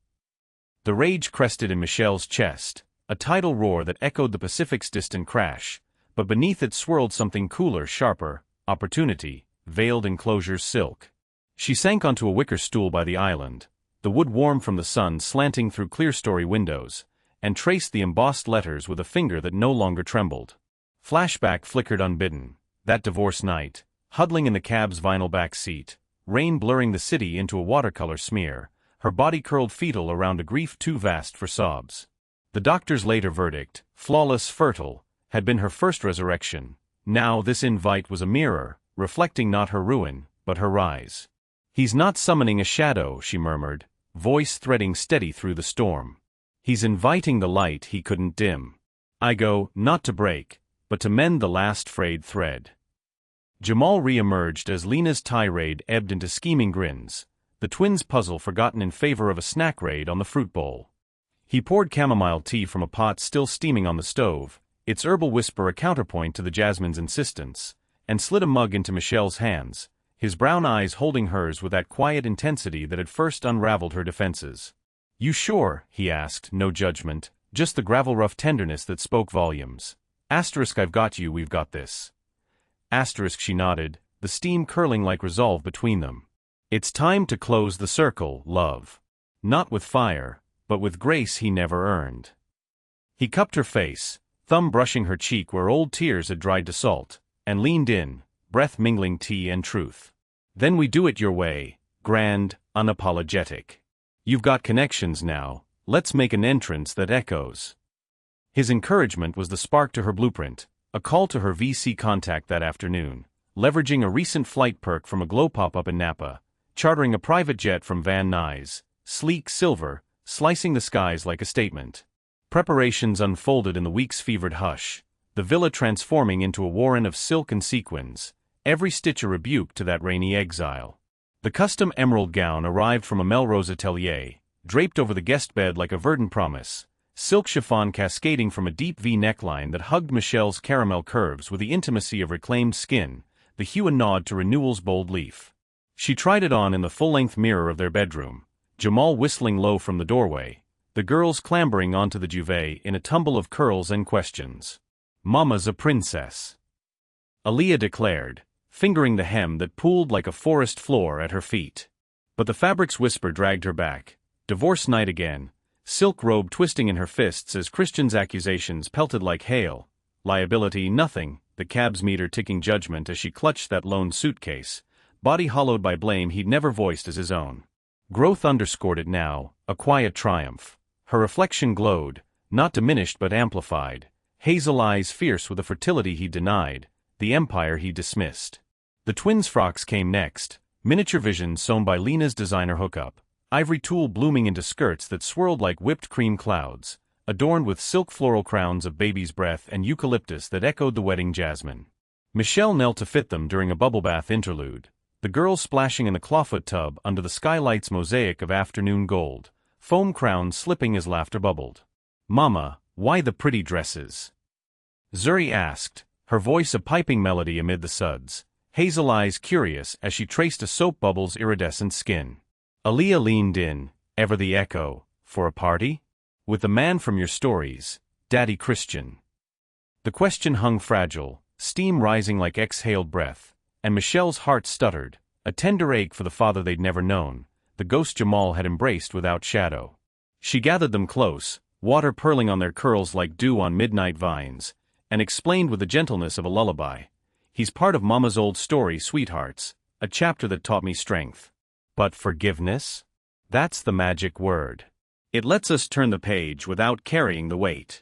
The rage crested in Michelle's chest, a tidal roar that echoed the Pacific's distant crash, but beneath it swirled something cooler, sharper, opportunity, veiled in closure's silk. She sank onto a wicker stool by the island, the wood warm from the sun slanting through clear-story windows, and traced the embossed letters with a finger that no longer trembled. Flashback flickered unbidden, that divorce night, huddling in the cab's vinyl back seat, rain blurring the city into a watercolor smear, her body curled fetal around a grief too vast for sobs. The doctor's later verdict, flawless, fertile, had been her first resurrection. Now this invite was a mirror, reflecting not her ruin, but her rise. He's not summoning a shadow, she murmured, voice threading steady through the storm. He's inviting the light he couldn't dim. I go, not to break, but to mend the last frayed thread. Jamal re-emerged as Lena's tirade ebbed into scheming grins, the twins' puzzle forgotten in favor of a snack raid on the fruit bowl. He poured chamomile tea from a pot still steaming on the stove, its herbal whisper a counterpoint to the jasmine's insistence, and slid a mug into Michelle's hands, his brown eyes holding hers with that quiet intensity that had first unraveled her defenses. You sure? He asked, no judgment, just the gravel-rough tenderness that spoke volumes. Asterisk, I've got you, we've got this. Asterisk, she nodded, the steam curling like resolve between them. It's time to close the circle, love. Not with fire, but with grace he never earned. He cupped her face, thumb brushing her cheek where old tears had dried to salt, and leaned in, breath mingling tea and truth. Then we do it your way, grand, unapologetic. You've got connections now, let's make an entrance that echoes. His encouragement was the spark to her blueprint, a call to her VC contact that afternoon, leveraging a recent flight perk from a glow pop-up in Napa, chartering a private jet from Van Nuys, sleek silver, slicing the skies like a statement. Preparations unfolded in the week's fevered hush, the villa transforming into a warren of silk and sequins, every stitch a rebuke to that rainy exile. The custom emerald gown arrived from a Melrose atelier, draped over the guest bed like a verdant promise, silk chiffon cascading from a deep V neckline that hugged Michelle's caramel curves with the intimacy of reclaimed skin, the hue and nod to renewal's bold leaf. She tried it on in the full-length mirror of their bedroom, Jamal whistling low from the doorway, the girls clambering onto the duvet in a tumble of curls and questions. Mama's a princess, Aaliyah declared, fingering the hem that pooled like a forest floor at her feet. But the fabric's whisper dragged her back. Divorce night again, silk robe twisting in her fists as Christian's accusations pelted like hail. Liability nothing, the cab's meter ticking judgment as she clutched that lone suitcase, body hollowed by blame he'd never voiced as his own. Growth underscored it now, a quiet triumph. Her reflection glowed, not diminished but amplified, hazel eyes fierce with a fertility he denied, the empire he dismissed. The twins' frocks came next, miniature visions sewn by Lena's designer hookup, ivory tulle blooming into skirts that swirled like whipped cream clouds, adorned with silk floral crowns of baby's breath and eucalyptus that echoed the wedding jasmine. Michelle knelt to fit them during a bubble bath interlude, the girls splashing in the clawfoot tub under the skylight's mosaic of afternoon gold, foam crowns slipping as laughter bubbled. Mama, why the pretty dresses? Zuri asked, her voice a piping melody amid the suds, hazel eyes curious as she traced a soap bubble's iridescent skin. Aaliyah leaned in, ever the echo, for a party? With the man from your stories, Daddy Christian. The question hung fragile, steam rising like exhaled breath, and Michelle's heart stuttered, a tender ache for the father they'd never known, the ghost Jamal had embraced without shadow. She gathered them close, water purling on their curls like dew on midnight vines, and explained with the gentleness of a lullaby. He's part of Mama's old story, sweethearts, a chapter that taught me strength. But forgiveness? That's the magic word. It lets us turn the page without carrying the weight.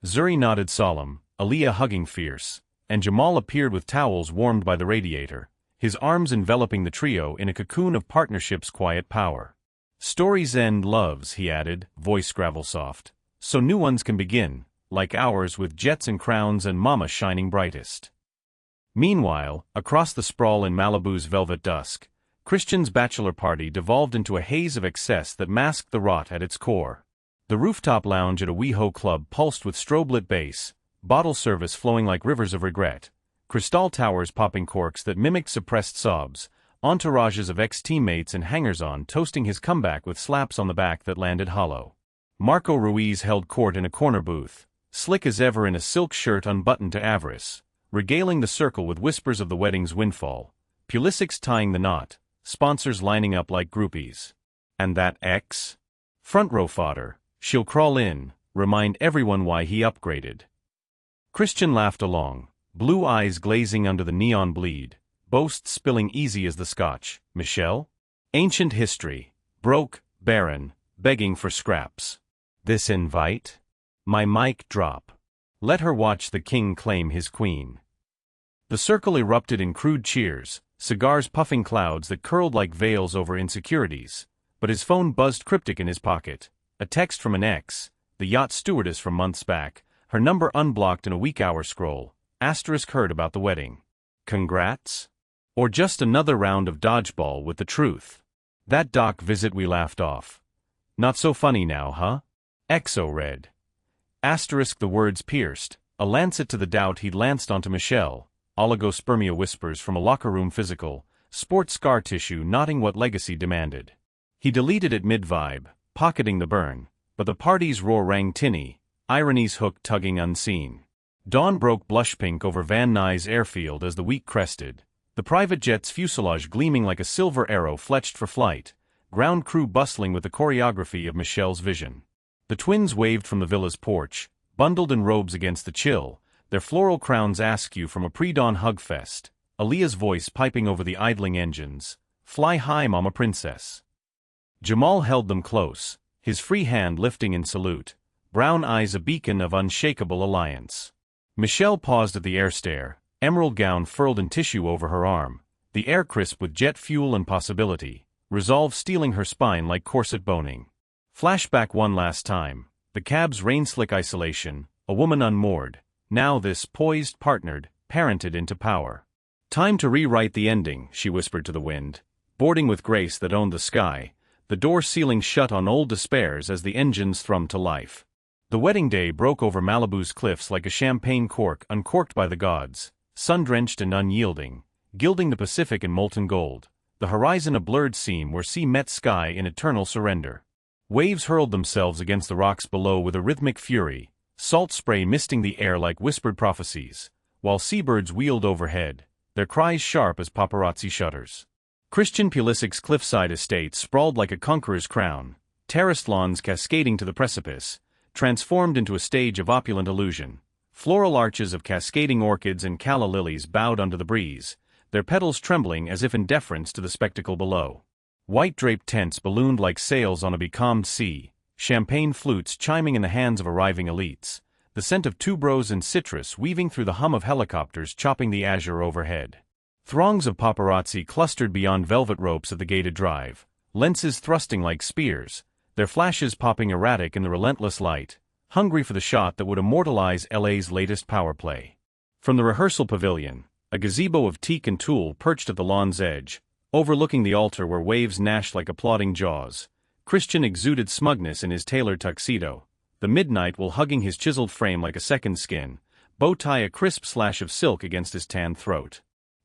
Zuri nodded solemn, Aaliyah hugging fierce, and Jamal appeared with towels warmed by the radiator, his arms enveloping the trio in a cocoon of partnership's quiet power. Stories end loves, he added, voice gravel soft, so new ones can begin, like ours with jets and crowns and mama shining brightest. Meanwhile, across the sprawl in Malibu's velvet dusk, Christian's bachelor party devolved into a haze of excess that masked the rot at its core. The rooftop lounge at a WeHo club pulsed with strobe-lit bass, bottle service flowing like rivers of regret, crystal towers popping corks that mimicked suppressed sobs, entourages of ex-teammates and hangers-on toasting his comeback with slaps on the back that landed hollow. Marco Ruiz held court in a corner booth, slick as ever in a silk shirt unbuttoned to avarice, regaling the circle with whispers of the wedding's windfall, Pulisic's tying the knot, sponsors lining up like groupies. And that ex? Front row fodder, she'll crawl in, remind everyone why he upgraded. Christian laughed along, blue eyes glazing under the neon bleed, boast spilling easy as the scotch. Michelle? Ancient history, broke, barren, begging for scraps. This invite? My mic drop. Let her watch the king claim his queen. The circle erupted in crude cheers, cigars puffing clouds that curled like veils over insecurities, but his phone buzzed cryptic in his pocket, a text from an ex, the yacht stewardess from months back, her number unblocked in a weak-hour scroll, asterisk heard about the wedding. Congrats? Or just another round of dodgeball with the truth? That doc visit we laughed off. Not so funny now, huh? Exo read. Asterisk the words pierced, a lancet to the doubt he'd lanced onto Michelle, oligospermia whispers from a locker room physical, sports scar tissue knotting what legacy demanded. He deleted it mid-vibe, pocketing the burn, but the party's roar rang tinny, irony's hook tugging unseen. Dawn broke blush pink over Van Nuys airfield as the week crested, the private jet's fuselage gleaming like a silver arrow fletched for flight, ground crew bustling with the choreography of Michelle's vision. The twins waved from the villa's porch, bundled in robes against the chill, their floral crowns askew from a pre-dawn hug fest, Aaliyah's voice piping over the idling engines, "Fly high, mama princess." Jamal held them close, his free hand lifting in salute, brown eyes a beacon of unshakable alliance. Michelle paused at the air stair, emerald gown furled in tissue over her arm, the air crisp with jet fuel and possibility, resolve stealing her spine like corset boning. Flashback one last time, the cab's rain-slick isolation, a woman unmoored, now this poised, partnered, parented into power. Time to rewrite the ending, she whispered to the wind, boarding with grace that owned the sky, the door sealing shut on old despairs as the engines thrummed to life. The wedding day broke over Malibu's cliffs like a champagne cork uncorked by the gods, sun-drenched and unyielding, gilding the Pacific in molten gold, the horizon a blurred seam where sea met sky in eternal surrender. Waves hurled themselves against the rocks below with a rhythmic fury, salt spray misting the air like whispered prophecies, while seabirds wheeled overhead, their cries sharp as paparazzi shutters. Christian Pulisic's cliffside estate sprawled like a conqueror's crown, terraced lawns cascading to the precipice, transformed into a stage of opulent illusion. Floral arches of cascading orchids and calla lilies bowed under the breeze, their petals trembling as if in deference to the spectacle below. White-draped tents ballooned like sails on a becalmed sea, champagne flutes chiming in the hands of arriving elites, the scent of tuberose and citrus weaving through the hum of helicopters chopping the azure overhead. Throngs of paparazzi clustered beyond velvet ropes at the gated drive, lenses thrusting like spears, their flashes popping erratic in the relentless light, hungry for the shot that would immortalize LA's latest power play. From the rehearsal pavilion, a gazebo of teak and tulle perched at the lawn's edge, overlooking the altar where waves gnashed like applauding jaws, Christian exuded smugness in his tailored tuxedo, the midnight wool hugging his chiseled frame like a second skin, bow tie a crisp slash of silk against his tanned throat.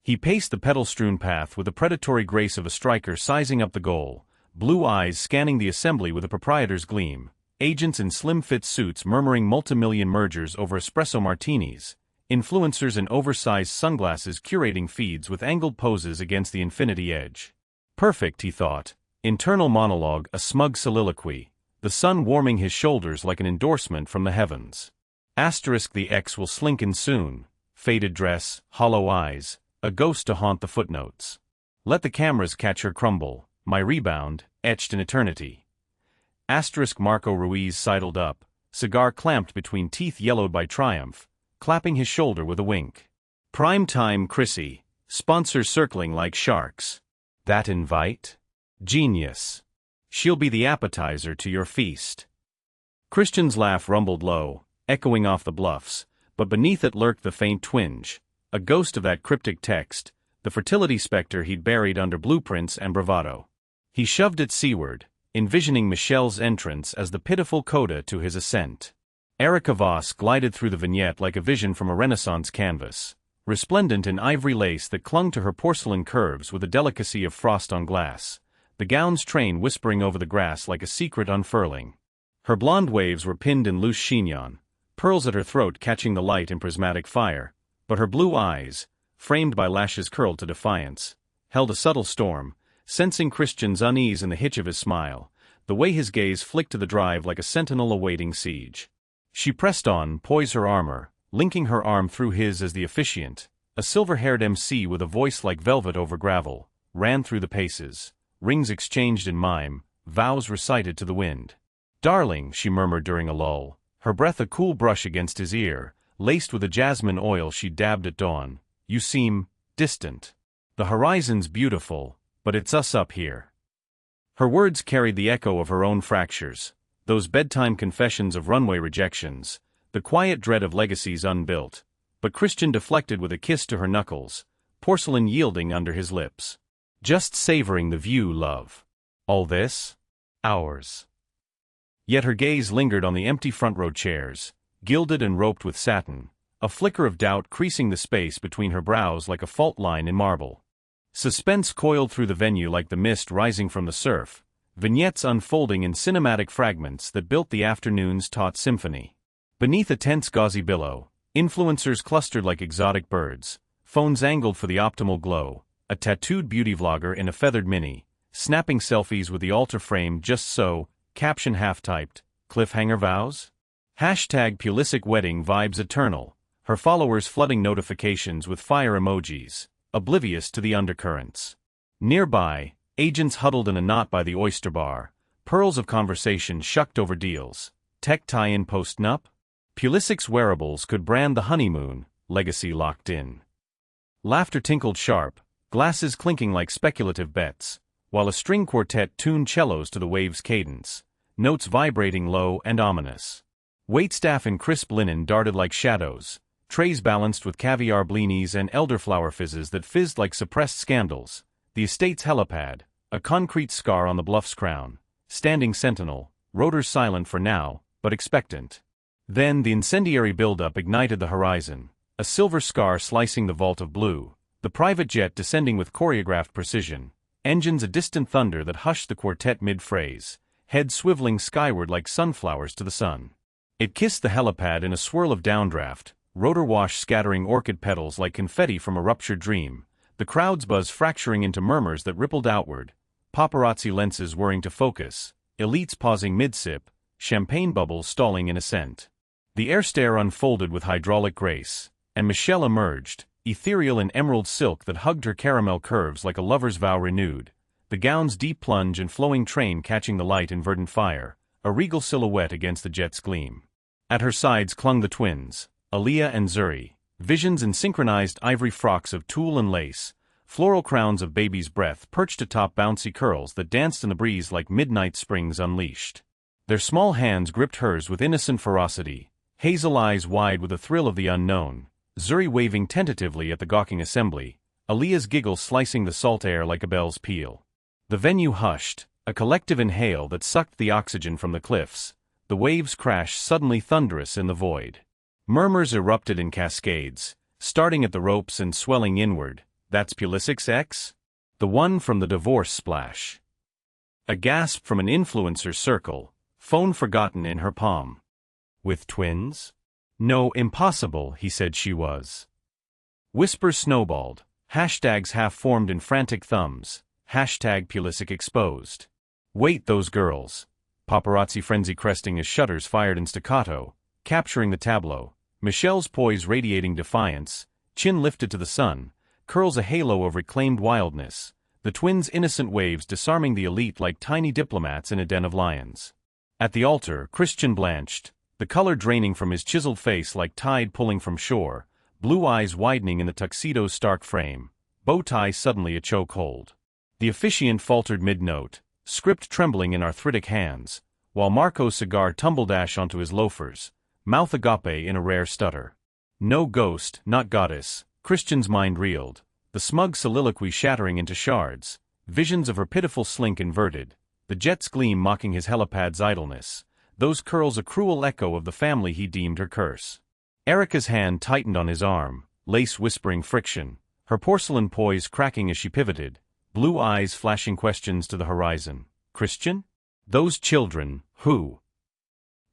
He paced the petal-strewn path with the predatory grace of a striker sizing up the goal, blue eyes scanning the assembly with a proprietor's gleam, agents in slim-fit suits murmuring multimillion mergers over espresso martinis, influencers in oversized sunglasses curating feeds with angled poses against the infinity edge. Perfect, he thought, internal monologue a smug soliloquy, the sun warming his shoulders like an endorsement from the heavens. Asterisk the X will slink in soon, faded dress, hollow eyes, a ghost to haunt the footnotes. Let the cameras catch her crumble, my rebound, etched in eternity. Asterisk Marco Ruiz sidled up, cigar clamped between teeth yellowed by triumph, clapping his shoulder with a wink. Prime time, Chrissy. Sponsors circling like sharks. That invite? Genius. She'll be the appetizer to your feast. Christian's laugh rumbled low, echoing off the bluffs, but beneath it lurked the faint twinge, a ghost of that cryptic text, the fertility specter he'd buried under blueprints and bravado. He shoved it seaward, envisioning Michelle's entrance as the pitiful coda to his ascent. Erica Voss glided through the vignette like a vision from a Renaissance canvas, resplendent in ivory lace that clung to her porcelain curves with the delicacy of frost on glass, the gown's train whispering over the grass like a secret unfurling. Her blonde waves were pinned in loose chignon, pearls at her throat catching the light in prismatic fire, but her blue eyes, framed by lashes curled to defiance, held a subtle storm, sensing Christian's unease in the hitch of his smile, the way his gaze flicked to the drive like a sentinel awaiting siege. She pressed on, poised her armor, linking her arm through his as the officiant, a silver-haired MC with a voice like velvet over gravel, ran through the paces, rings exchanged in mime, vows recited to the wind. "Darling," she murmured during a lull, her breath a cool brush against his ear, laced with a jasmine oil she dabbed at dawn, "you seem distant. The horizon's beautiful, but it's us up here." Her words carried the echo of her own fractures, those bedtime confessions of runway rejections, the quiet dread of legacies unbuilt, but Christian deflected with a kiss to her knuckles, porcelain yielding under his lips. "Just savoring the view, love. All this? Ours." Yet her gaze lingered on the empty front-row chairs, gilded and roped with satin, a flicker of doubt creasing the space between her brows like a fault line in marble. Suspense coiled through the venue like the mist rising from the surf, vignettes unfolding in cinematic fragments that built the afternoon's taut symphony. Beneath a tense gauzy billow, influencers clustered like exotic birds, phones angled for the optimal glow, a tattooed beauty vlogger in a feathered mini, snapping selfies with the altar frame just so, caption half-typed, cliffhanger vows? Hashtag Pulisic wedding vibes eternal, her followers flooding notifications with fire emojis, oblivious to the undercurrents. Nearby, agents huddled in a knot by the oyster bar, pearls of conversation shucked over deals, tech tie-in post-nup? Pulisic's wearables could brand the honeymoon, legacy locked in. Laughter tinkled sharp, glasses clinking like speculative bets, while a string quartet tuned cellos to the wave's cadence, notes vibrating low and ominous. Waitstaff in crisp linen darted like shadows, trays balanced with caviar blinis and elderflower fizzes that fizzed like suppressed scandals. The estate's helipad, a concrete scar on the bluff's crown, standing sentinel, rotors silent for now, but expectant. Then the incendiary buildup ignited the horizon, a silver scar slicing the vault of blue, the private jet descending with choreographed precision, engines a distant thunder that hushed the quartet mid-phrase, head swiveling skyward like sunflowers to the sun. It kissed the helipad in a swirl of downdraft, rotor wash scattering orchid petals like confetti from a ruptured dream, the crowd's buzz fracturing into murmurs that rippled outward, paparazzi lenses whirring to focus, elites pausing mid-sip, champagne bubbles stalling in ascent. The air stair unfolded with hydraulic grace, and Michelle emerged, ethereal in emerald silk that hugged her caramel curves like a lover's vow renewed, the gown's deep plunge and flowing train catching the light in verdant fire, a regal silhouette against the jet's gleam. At her sides clung the twins, Aaliyah and Zuri, visions in synchronized ivory frocks of tulle and lace, floral crowns of baby's breath perched atop bouncy curls that danced in the breeze like midnight springs unleashed. Their small hands gripped hers with innocent ferocity, hazel eyes wide with the thrill of the unknown, Zuri waving tentatively at the gawking assembly, Aaliyah's giggle slicing the salt air like a bell's peal. The venue hushed, a collective inhale that sucked the oxygen from the cliffs, the waves crashed suddenly thunderous in the void. Murmurs erupted in cascades, starting at the ropes and swelling inward. "That's Pulisic's ex? The one from the divorce splash." A gasp from an influencer circle, phone forgotten in her palm. "With twins? No, impossible," he said she was. Whispers snowballed, hashtags half-formed in frantic thumbs, hashtag Pulisic exposed. "Wait, those girls." Paparazzi frenzy cresting as shutters fired in staccato, capturing the tableau, Michelle's poise radiating defiance, chin lifted to the sun, curls a halo of reclaimed wildness, the twins' innocent waves disarming the elite like tiny diplomats in a den of lions. At the altar, Christian blanched, the color draining from his chiseled face like tide pulling from shore, blue eyes widening in the tuxedo's stark frame, bow tie suddenly a chokehold. The officiant faltered mid-note, script trembling in arthritic hands, while Marco's cigar tumbled ash onto his loafers, mouth agape in a rare stutter. No ghost, not goddess, Christian's mind reeled, the smug soliloquy shattering into shards, visions of her pitiful slink inverted, the jet's gleam mocking his helipad's idleness, those curls a cruel echo of the family he deemed her curse. Erica's hand tightened on his arm, lace whispering friction, her porcelain poise cracking as she pivoted, blue eyes flashing questions to the horizon. Christian? Those children, who?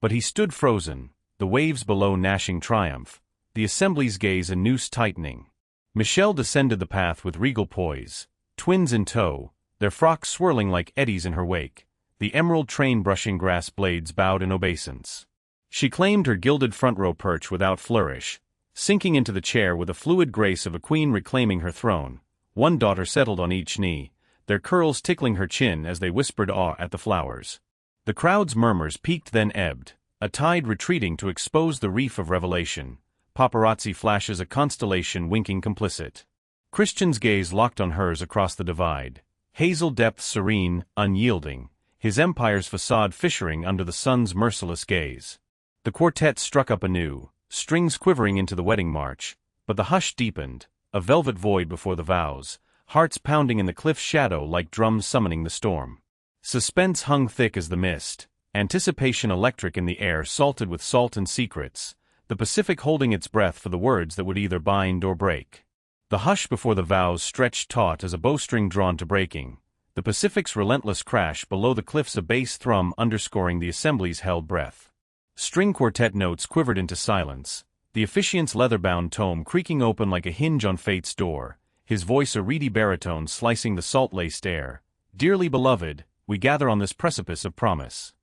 But he stood frozen, the waves below gnashing triumph, the assembly's gaze a noose tightening. Michelle descended the path with regal poise, twins in tow, their frocks swirling like eddies in her wake, the emerald train brushing grass blades bowed in obeisance. She claimed her gilded front row perch without flourish, sinking into the chair with the fluid grace of a queen reclaiming her throne. One daughter settled on each knee, their curls tickling her chin as they whispered awe at the flowers. The crowd's murmurs peaked then ebbed, a tide retreating to expose the reef of revelation. Paparazzi flashes a constellation winking complicit. Christian's gaze locked on hers across the divide, hazel depths serene, unyielding, his empire's facade fissuring under the sun's merciless gaze. The quartet struck up anew, strings quivering into the wedding march, but the hush deepened, a velvet void before the vows, hearts pounding in the cliff's shadow like drums summoning the storm. Suspense hung thick as the mist, anticipation electric in the air salted with salt and secrets, the Pacific holding its breath for the words that would either bind or break. The hush before the vows stretched taut as a bowstring drawn to breaking, the Pacific's relentless crash below the cliffs a bass thrum underscoring the assembly's held breath. String quartet notes quivered into silence, the officiant's leather-bound tome creaking open like a hinge on fate's door, his voice a reedy baritone slicing the salt-laced air. Dearly beloved, we gather on this precipice of promise.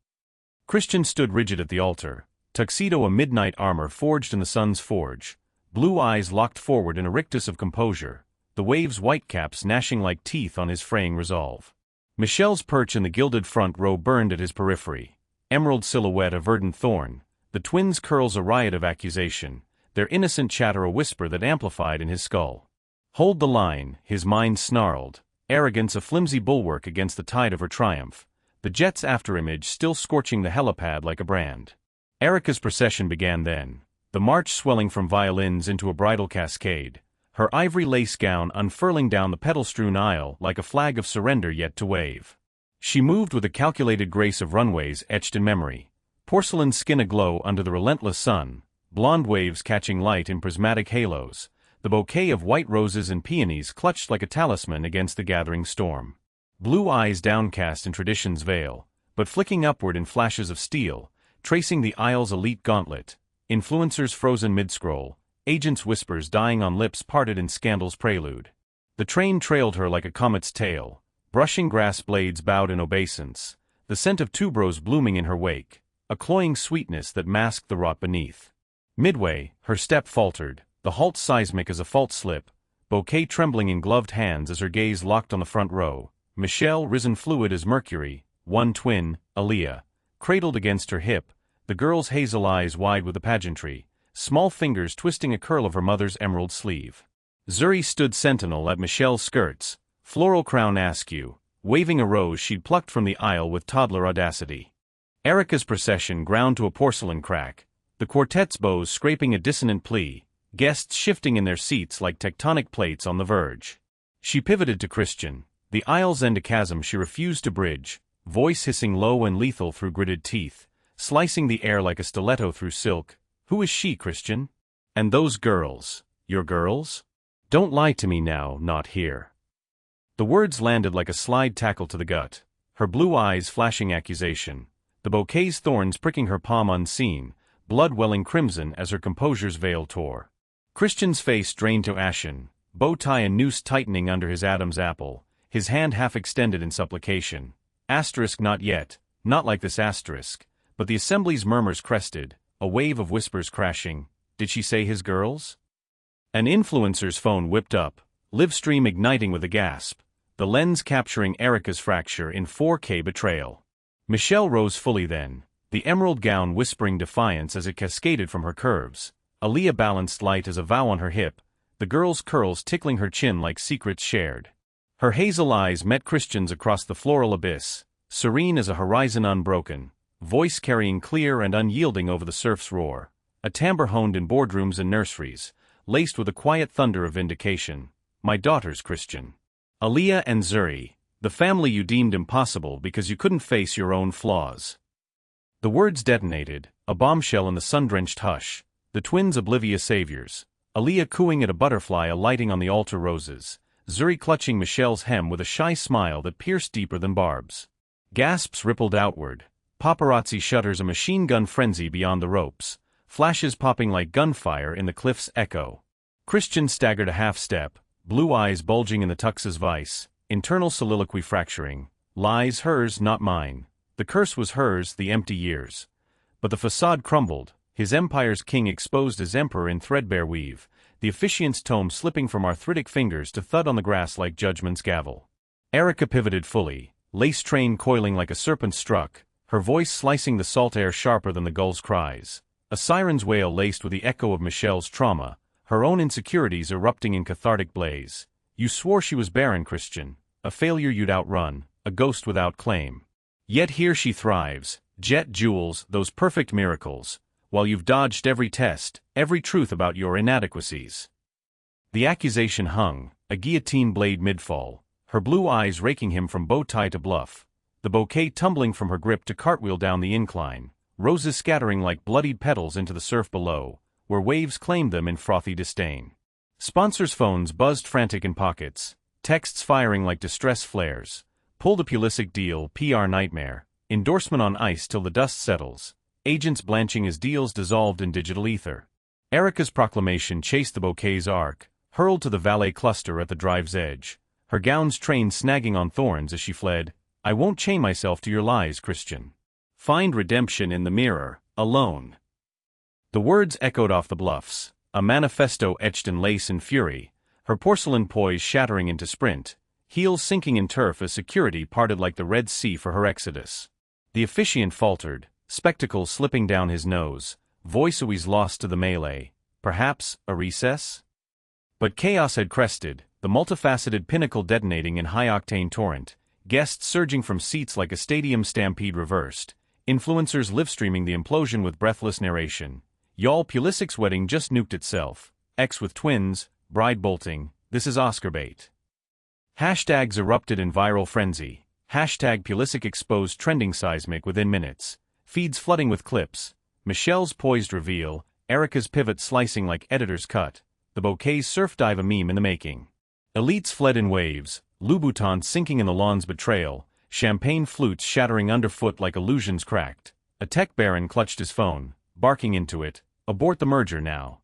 Christian stood rigid at the altar, tuxedo a midnight armor forged in the sun's forge, blue eyes locked forward in a rictus of composure, the waves' whitecaps gnashing like teeth on his fraying resolve. Michelle's perch in the gilded front row burned at his periphery, emerald silhouette a verdant thorn, the twins' curls a riot of accusation, their innocent chatter a whisper that amplified in his skull. Hold the line, his mind snarled, arrogance a flimsy bulwark against the tide of her triumph, the jet's afterimage still scorching the helipad like a brand. Erica's procession began then, the march swelling from violins into a bridal cascade, her ivory lace gown unfurling down the petal-strewn aisle like a flag of surrender yet to wave. She moved with the calculated grace of runways etched in memory, porcelain skin aglow under the relentless sun, blonde waves catching light in prismatic halos, the bouquet of white roses and peonies clutched like a talisman against the gathering storm. Blue eyes downcast in tradition's veil, but flicking upward in flashes of steel, tracing the aisle's elite gauntlet, influencers frozen mid-scroll, agents' whispers dying on lips parted in scandal's prelude. The train trailed her like a comet's tail, brushing grass blades bowed in obeisance, the scent of tuberose blooming in her wake, a cloying sweetness that masked the rot beneath. Midway, her step faltered, the halt seismic as a false slip, bouquet trembling in gloved hands as her gaze locked on the front row, Michelle risen fluid as mercury, one twin, Aaliyah, cradled against her hip, the girl's hazel eyes wide with the pageantry, small fingers twisting a curl of her mother's emerald sleeve. Zuri stood sentinel at Michelle's skirts, floral crown askew, waving a rose she'd plucked from the aisle with toddler audacity. Erica's procession ground to a porcelain crack, the quartet's bows scraping a dissonant plea, guests shifting in their seats like tectonic plates on the verge. She pivoted to Christian, the aisle's end a chasm she refused to bridge, voice hissing low and lethal through gritted teeth, slicing the air like a stiletto through silk. Who is she, Christian? And those girls, your girls? Don't lie to me now, not here. The words landed like a slide tackle to the gut, her blue eyes flashing accusation, the bouquet's thorns pricking her palm unseen, blood welling crimson as her composure's veil tore. Christian's face drained to ashen, bow tie and noose tightening under his Adam's apple, his hand half extended in supplication. Asterisk not yet, not like this asterisk, but the assembly's murmurs crested, a wave of whispers crashing. Did she say his girls? An influencer's phone whipped up, livestream igniting with a gasp, the lens capturing Erica's fracture in 4K betrayal. Michelle rose fully then, the emerald gown whispering defiance as it cascaded from her curves. Aaliyah balanced light as a vow on her hip, the girl's curls tickling her chin like secrets shared. Her hazel eyes met Christian's across the floral abyss, serene as a horizon unbroken, voice carrying clear and unyielding over the surf's roar, a timbre honed in boardrooms and nurseries, laced with a quiet thunder of vindication. My daughters, Christian. Aaliyah and Zuri, the family you deemed impossible because you couldn't face your own flaws. The words detonated, a bombshell in the sun-drenched hush, the twins' oblivious saviors, Aaliyah cooing at a butterfly alighting on the altar roses, Zuri clutching Michelle's hem with a shy smile that pierced deeper than barbs. Gasps rippled outward, paparazzi shutters a machine gun frenzy beyond the ropes, flashes popping like gunfire in the cliff's echo. Christian staggered a half-step, blue eyes bulging in the tux's vice, internal soliloquy fracturing. Lies hers, not mine. The curse was hers, the empty years. But the facade crumbled, his empire's king exposed as emperor in threadbare weave, the officiant's tome slipping from arthritic fingers to thud on the grass like judgment's gavel. Erica pivoted fully, lace train coiling like a serpent struck, her voice slicing the salt air sharper than the gull's cries. A siren's wail laced with the echo of Michelle's trauma, her own insecurities erupting in cathartic blaze. You swore she was barren, Christian, a failure you'd outrun, a ghost without claim. Yet here she thrives, jet jewels, those perfect miracles, while you've dodged every test, every truth about your inadequacies. The accusation hung, a guillotine blade mid-fall, her blue eyes raking him from bow tie to bluff, the bouquet tumbling from her grip to cartwheel down the incline, roses scattering like bloodied petals into the surf below, where waves claimed them in frothy disdain. Sponsors' phones buzzed frantic in pockets, texts firing like distress flares. Pulled a Pulisic deal, PR nightmare, endorsement on ice till the dust settles, agents blanching as deals dissolved in digital ether. Erica's proclamation chased the bouquet's arc, hurled to the valet cluster at the drive's edge, her gown's train snagging on thorns as she fled. I won't chain myself to your lies, Christian. Find redemption in the mirror, alone. The words echoed off the bluffs, a manifesto etched in lace and fury, her porcelain poise shattering into sprint, heels sinking in turf as security parted like the Red Sea for her exodus. The officiant faltered, spectacles slipping down his nose, voice always lost to the melee. Perhaps a recess? But chaos had crested, the multifaceted pinnacle detonating in high-octane torrent, guests surging from seats like a stadium stampede reversed, influencers live-streaming the implosion with breathless narration. Y'all, Pulisic's wedding just nuked itself. Ex with twins, bride bolting, this is Oscar bait. Hashtags erupted in viral frenzy. Hashtag Pulisic exposed trending seismic within minutes. Feeds flooding with clips. Michelle's poised reveal, Erica's pivot slicing like editor's cut. The bouquet's surf dive a meme in the making. Elites fled in waves, Louboutins sinking in the lawn's betrayal, champagne flutes shattering underfoot like illusions cracked. A tech baron clutched his phone, barking into it, abort the merger now.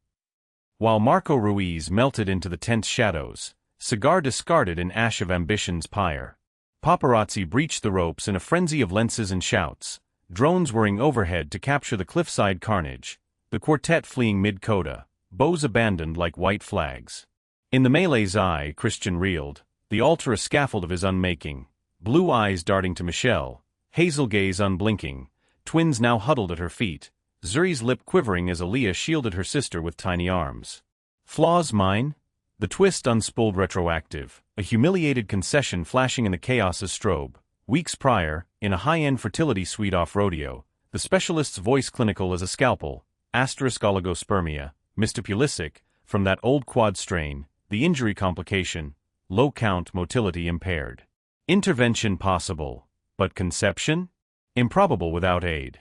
While Marco Ruiz melted into the tense shadows, cigar discarded in ash of ambition's pyre. Paparazzi breached the ropes in a frenzy of lenses and shouts, drones whirring overhead to capture the cliffside carnage, the quartet fleeing mid-coda, bows abandoned like white flags. In the melee's eye, Christian reeled, the altar a scaffold of his unmaking, blue eyes darting to Michelle, hazel gaze unblinking, twins now huddled at her feet, Zuri's lip quivering as Aaliyah shielded her sister with tiny arms. Flaws mine? The twist unspooled retroactive, a humiliated concession flashing in the chaos's strobe. Weeks prior, in a high-end fertility suite off rodeo, the specialist's voice clinical as a scalpel, asterisk oligospermia, Mr. Pulisic, from that old quad strain, the injury complication, low count motility impaired. Intervention possible, but conception? Improbable without aid.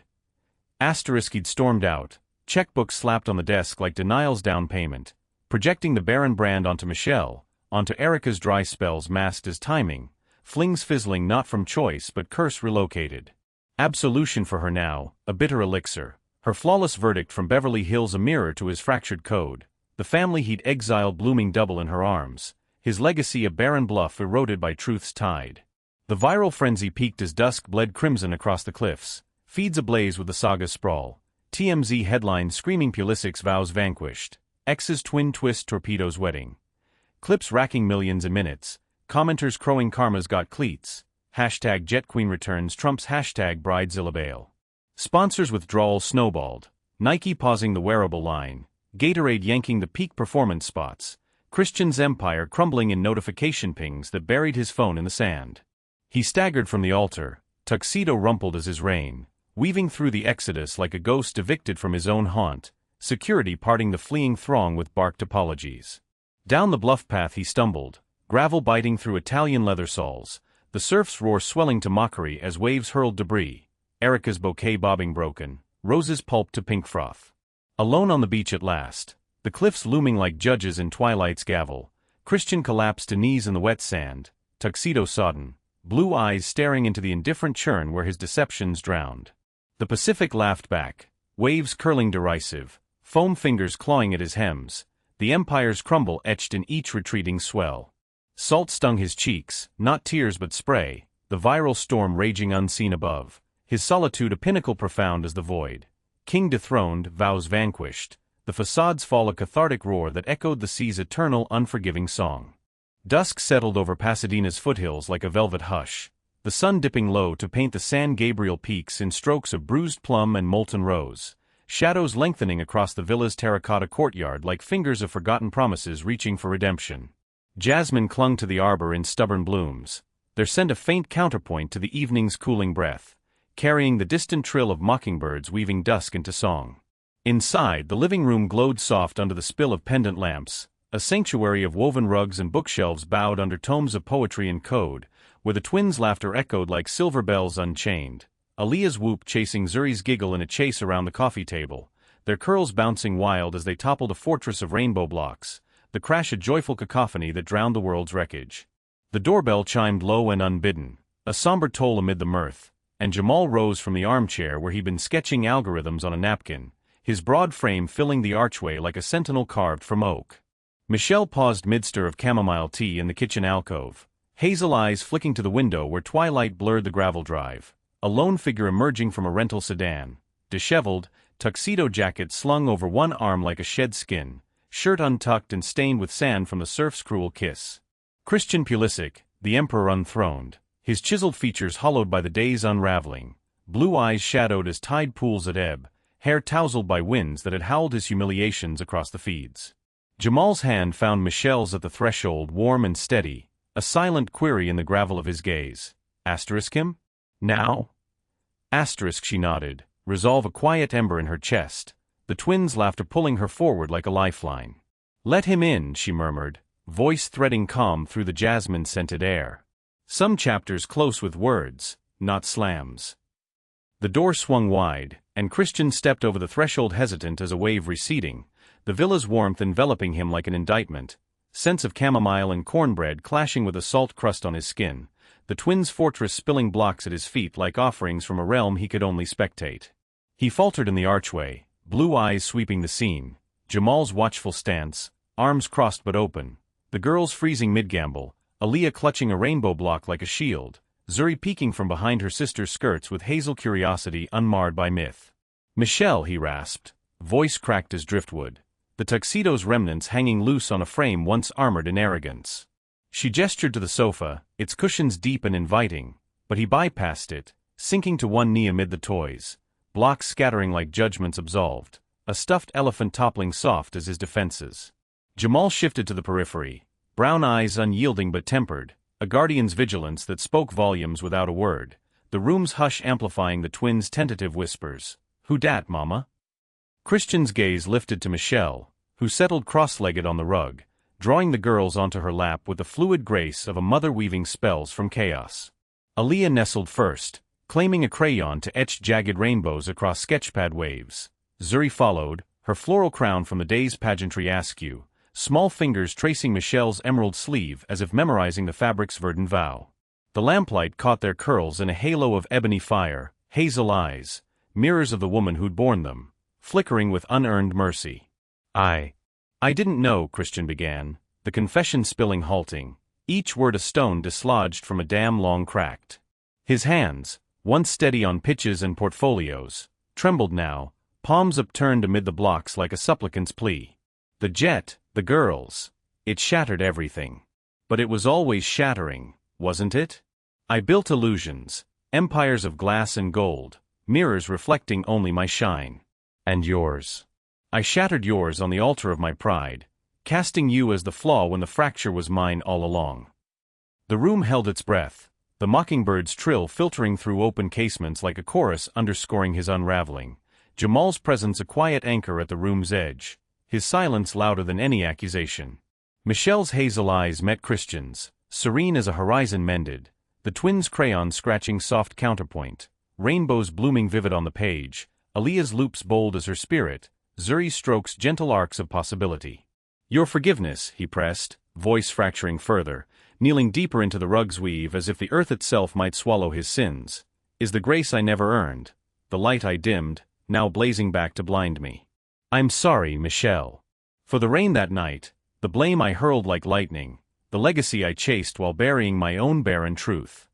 Asterisk he'd stormed out, checkbook slapped on the desk like denial's down payment, projecting the barren brand onto Michelle, onto Erica's dry spells masked as timing, flings fizzling not from choice but curse relocated. Absolution for her now, a bitter elixir, her flawless verdict from Beverly Hills a mirror to his fractured code, the family he'd exiled blooming double in her arms, his legacy a barren bluff eroded by truth's tide. The viral frenzy peaked as dusk bled crimson across the cliffs, feeds ablaze with the saga's sprawl, TMZ headlines screaming Pulisic's vows vanquished. Ex's twin twist torpedoes wedding. Clips racking millions in minutes, commenters crowing karma's got cleats, hashtag jet queen returns trumps hashtag bridezilla bail. Sponsors' withdrawal snowballed, Nike pausing the wearable line, Gatorade yanking the peak performance spots, Christian's empire crumbling in notification pings that buried his phone in the sand. He staggered from the altar, tuxedo rumpled as his reign, weaving through the exodus like a ghost evicted from his own haunt, security parting the fleeing throng with barked apologies. Down the bluff path he stumbled, gravel biting through Italian leather soles, the surf's roar swelling to mockery as waves hurled debris, Erica's bouquet bobbing broken, roses pulped to pink froth. Alone on the beach at last, the cliffs looming like judges in twilight's gavel, Christian collapsed to knees in the wet sand, tuxedo sodden, blue eyes staring into the indifferent churn where his deceptions drowned. The Pacific laughed back, waves curling derisive, foam fingers clawing at his hems, the empire's crumble etched in each retreating swell. Salt stung his cheeks, not tears but spray, the viral storm raging unseen above, his solitude a pinnacle profound as the void. King dethroned, vows vanquished, the facades fall a cathartic roar that echoed the sea's eternal unforgiving song. Dusk settled over Pasadena's foothills like a velvet hush, the sun dipping low to paint the San Gabriel peaks in strokes of bruised plum and molten rose, shadows lengthening across the villa's terracotta courtyard like fingers of forgotten promises reaching for redemption. Jasmine clung to the arbor in stubborn blooms, their scent a faint counterpoint to the evening's cooling breath, carrying the distant trill of mockingbirds weaving dusk into song. Inside, the living room glowed soft under the spill of pendant lamps, a sanctuary of woven rugs and bookshelves bowed under tomes of poetry and code, where the twins' laughter echoed like silver bells unchained, Aaliyah's whoop chasing Zuri's giggle in a chase around the coffee table, their curls bouncing wild as they toppled a fortress of rainbow blocks, the crash a joyful cacophony that drowned the world's wreckage. The doorbell chimed low and unbidden, a somber toll amid the mirth, and Jamal rose from the armchair where he'd been sketching algorithms on a napkin, his broad frame filling the archway like a sentinel carved from oak. Michelle paused mid-stir of chamomile tea in the kitchen alcove, hazel eyes flicking to the window where twilight blurred the gravel drive, a lone figure emerging from a rental sedan, disheveled, tuxedo jacket slung over one arm like a shed skin, shirt untucked and stained with sand from the surf's cruel kiss. Christian Pulisic, the emperor unthroned, his chiseled features hollowed by the day's unraveling, blue eyes shadowed as tide pools at ebb, hair tousled by winds that had howled his humiliations across the feeds. Jamal's hand found Michelle's at the threshold warm and steady, a silent query in the gravel of his gaze. Asterisk him? Now? Asterisk, she nodded, resolve a quiet ember in her chest, the twins' laughter pulling her forward like a lifeline. Let him in, she murmured, voice threading calm through the jasmine-scented air. Some chapters close with words, not slams. The door swung wide, and Christian stepped over the threshold hesitant as a wave receding, the villa's warmth enveloping him like an indictment, scents of chamomile and cornbread clashing with a salt crust on his skin, the twins' fortress spilling blocks at his feet like offerings from a realm he could only spectate. He faltered in the archway, blue eyes sweeping the scene, Jamal's watchful stance, arms crossed but open, the girls freezing mid-gamble, Aaliyah clutching a rainbow block like a shield, Zuri peeking from behind her sister's skirts with hazel curiosity unmarred by myth. Michelle, he rasped, voice cracked as driftwood, the tuxedo's remnants hanging loose on a frame once armored in arrogance. She gestured to the sofa, its cushions deep and inviting, but he bypassed it, sinking to one knee amid the toys, blocks scattering like judgments absolved, a stuffed elephant toppling soft as his defenses. Jamal shifted to the periphery, brown eyes unyielding but tempered, a guardian's vigilance that spoke volumes without a word, the room's hush amplifying the twins' tentative whispers. Who dat, mama? Christian's gaze lifted to Michelle, who settled cross-legged on the rug, drawing the girls onto her lap with the fluid grace of a mother weaving spells from chaos. Aaliyah nestled first, claiming a crayon to etch jagged rainbows across sketchpad waves. Zuri followed, her floral crown from the day's pageantry askew, small fingers tracing Michelle's emerald sleeve as if memorizing the fabric's verdant vow. The lamplight caught their curls in a halo of ebony fire, hazel eyes, mirrors of the woman who'd borne them, flickering with unearned mercy. I didn't know, Christian began, the confession spilling halting, each word a stone dislodged from a dam long cracked. His hands, once steady on pitches and portfolios, trembled now, palms upturned amid the blocks like a supplicant's plea. The jet, the girls, it shattered everything. But it was always shattering, wasn't it? I built illusions, empires of glass and gold, mirrors reflecting only my shine. And yours. I shattered yours on the altar of my pride, casting you as the flaw when the fracture was mine all along. The room held its breath, the mockingbird's trill filtering through open casements like a chorus underscoring his unraveling, Jamal's presence a quiet anchor at the room's edge, his silence louder than any accusation. Michelle's hazel eyes met Christian's, serene as a horizon mended, the twins' crayons scratching soft counterpoint, rainbows blooming vivid on the page, Aaliyah's loops bold as her spirit, Zuri's strokes gentle arcs of possibility. Your forgiveness, he pressed, voice fracturing further, kneeling deeper into the rug's weave as if the earth itself might swallow his sins, is the grace I never earned, the light I dimmed, now blazing back to blind me. I'm sorry, Michelle. For the rain that night, the blame I hurled like lightning, the legacy I chased while burying my own barren truth.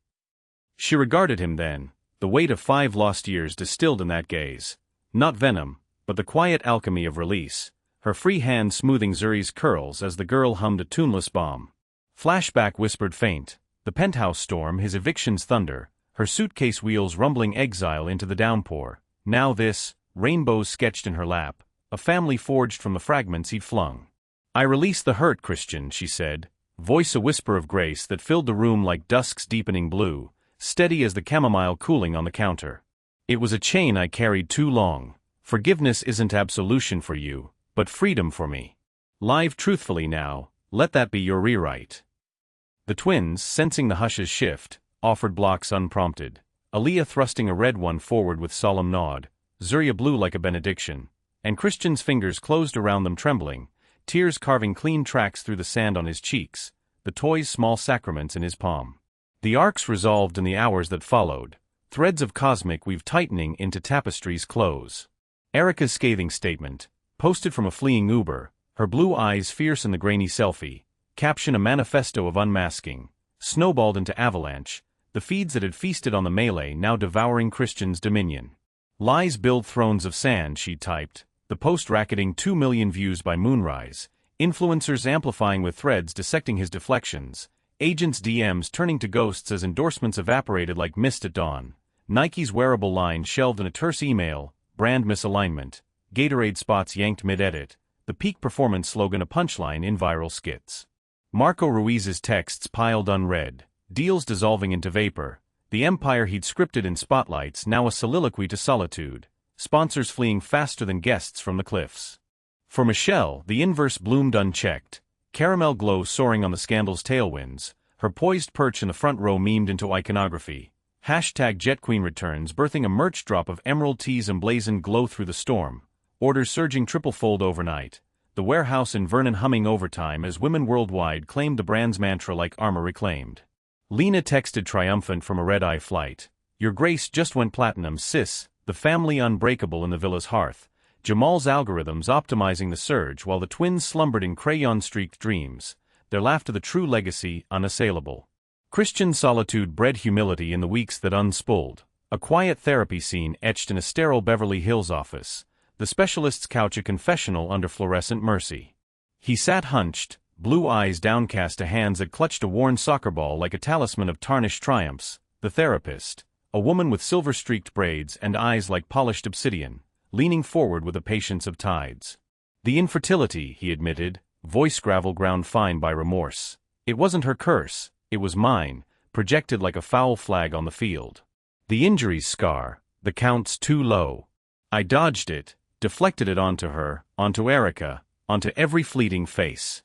She regarded him then, the weight of 5 lost years distilled in that gaze, not venom, but the quiet alchemy of release, her free hand smoothing Zuri's curls as the girl hummed a tuneless bomb. Flashback whispered faint, the penthouse storm, his eviction's thunder, her suitcase wheels rumbling exile into the downpour. Now this, rainbows sketched in her lap, a family forged from the fragments he'd flung. I release the hurt, Christian, she said, voice a whisper of grace that filled the room like dusk's deepening blue, steady as the chamomile cooling on the counter. It was a chain I carried too long. Forgiveness isn't absolution for you, but freedom for me. Live truthfully now, let that be your rewrite. The twins, sensing the hushes shift, offered blocks unprompted, Aaliyah thrusting a red one forward with solemn nod, Zuri a blue like a benediction, and Christian's fingers closed around them trembling, tears carving clean tracks through the sand on his cheeks, the toys small sacraments in his palm. The arcs resolved in the hours that followed, threads of cosmic weave tightening into tapestry's close. Erica's scathing statement, posted from a fleeing Uber, her blue eyes fierce in the grainy selfie, caption a manifesto of unmasking, snowballed into avalanche, the feeds that had feasted on the melee now devouring Christian's dominion. Lies build thrones of sand, she typed, the post racketing 2 million views by moonrise, influencers amplifying with threads dissecting his deflections, agents' DMs turning to ghosts as endorsements evaporated like mist at dawn, Nike's wearable line shelved in a terse email, brand misalignment, Gatorade spots yanked mid-edit, the peak performance slogan a punchline in viral skits. Marco Ruiz's texts piled unread, deals dissolving into vapor, the empire he'd scripted in spotlights now a soliloquy to solitude, sponsors fleeing faster than guests from the cliffs. For Michelle, the inverse bloomed unchecked, caramel glow soaring on the scandal's tailwinds, her poised perch in the front row memed into iconography. #Jet Queen returns birthing a merch drop of emerald teas emblazoned glow through the storm, orders surging triple-fold overnight, the warehouse in Vernon humming overtime as women worldwide claimed the brand's mantra like armor reclaimed. Lena texted triumphant from a red-eye flight, your grace just went platinum sis, the family unbreakable in the villa's hearth, Jamal's algorithms optimizing the surge while the twins slumbered in crayon-streaked dreams, their laughter the true legacy unassailable. Christian solitude bred humility in the weeks that unspooled, a quiet therapy scene etched in a sterile Beverly Hills office, the specialist's couch a confessional under fluorescent mercy. He sat hunched, blue eyes downcast to hands that clutched a worn soccer ball like a talisman of tarnished triumphs, the therapist, a woman with silver-streaked braids and eyes like polished obsidian, leaning forward with the patience of tides. The infertility, he admitted, voice gravel ground fine by remorse. It wasn't her curse, it was mine, projected like a foul flag on the field. The injury's scar, the count's too low. I dodged it, deflected it onto her, onto Erica, onto every fleeting face.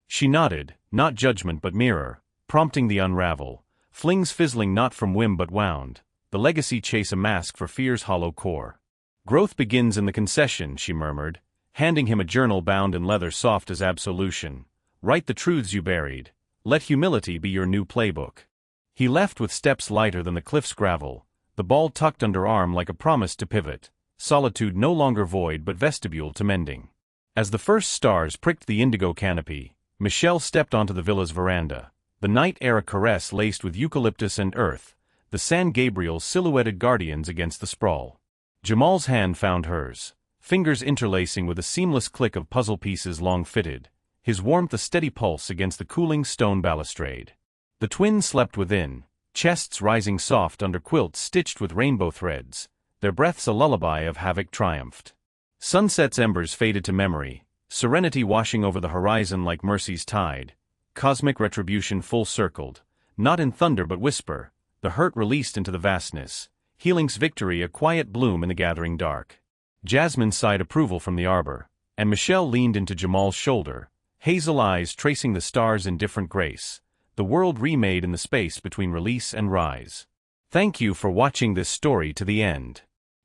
She nodded, not judgment but mirror, prompting the unravel, flings fizzling not from whim but wound, the legacy chase a mask for fear's hollow core. Growth begins in the concession, she murmured, handing him a journal bound in leather soft as absolution. Write the truths you buried. Let humility be your new playbook. He left with steps lighter than the cliff's gravel, the ball tucked under arm like a promise to pivot, solitude no longer void but vestibule to mending. As the first stars pricked the indigo canopy, Michelle stepped onto the villa's veranda, the night air a caress laced with eucalyptus and earth, the San Gabriel's silhouetted guardians against the sprawl. Jamal's hand found hers, fingers interlacing with a seamless click of puzzle pieces long fitted, his warmth a steady pulse against the cooling stone balustrade. The twins slept within, chests rising soft under quilts stitched with rainbow threads, their breaths a lullaby of havoc triumphed. Sunset's embers faded to memory, serenity washing over the horizon like mercy's tide, cosmic retribution full-circled, not in thunder but whisper, the hurt released into the vastness, healing's victory a quiet bloom in the gathering dark. Jasmine sighed approval from the arbor, and Michelle leaned into Jamal's shoulder, hazel eyes tracing the stars in different grace, the world remade in the space between release and rise. Thank you for watching this story to the end.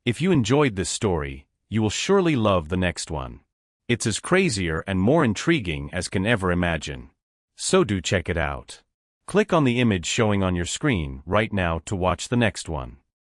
If you enjoyed this story, you will surely love the next one. It's as crazier and more intriguing as can ever imagine. So do check it out. Click on the image showing on your screen right now to watch the next one.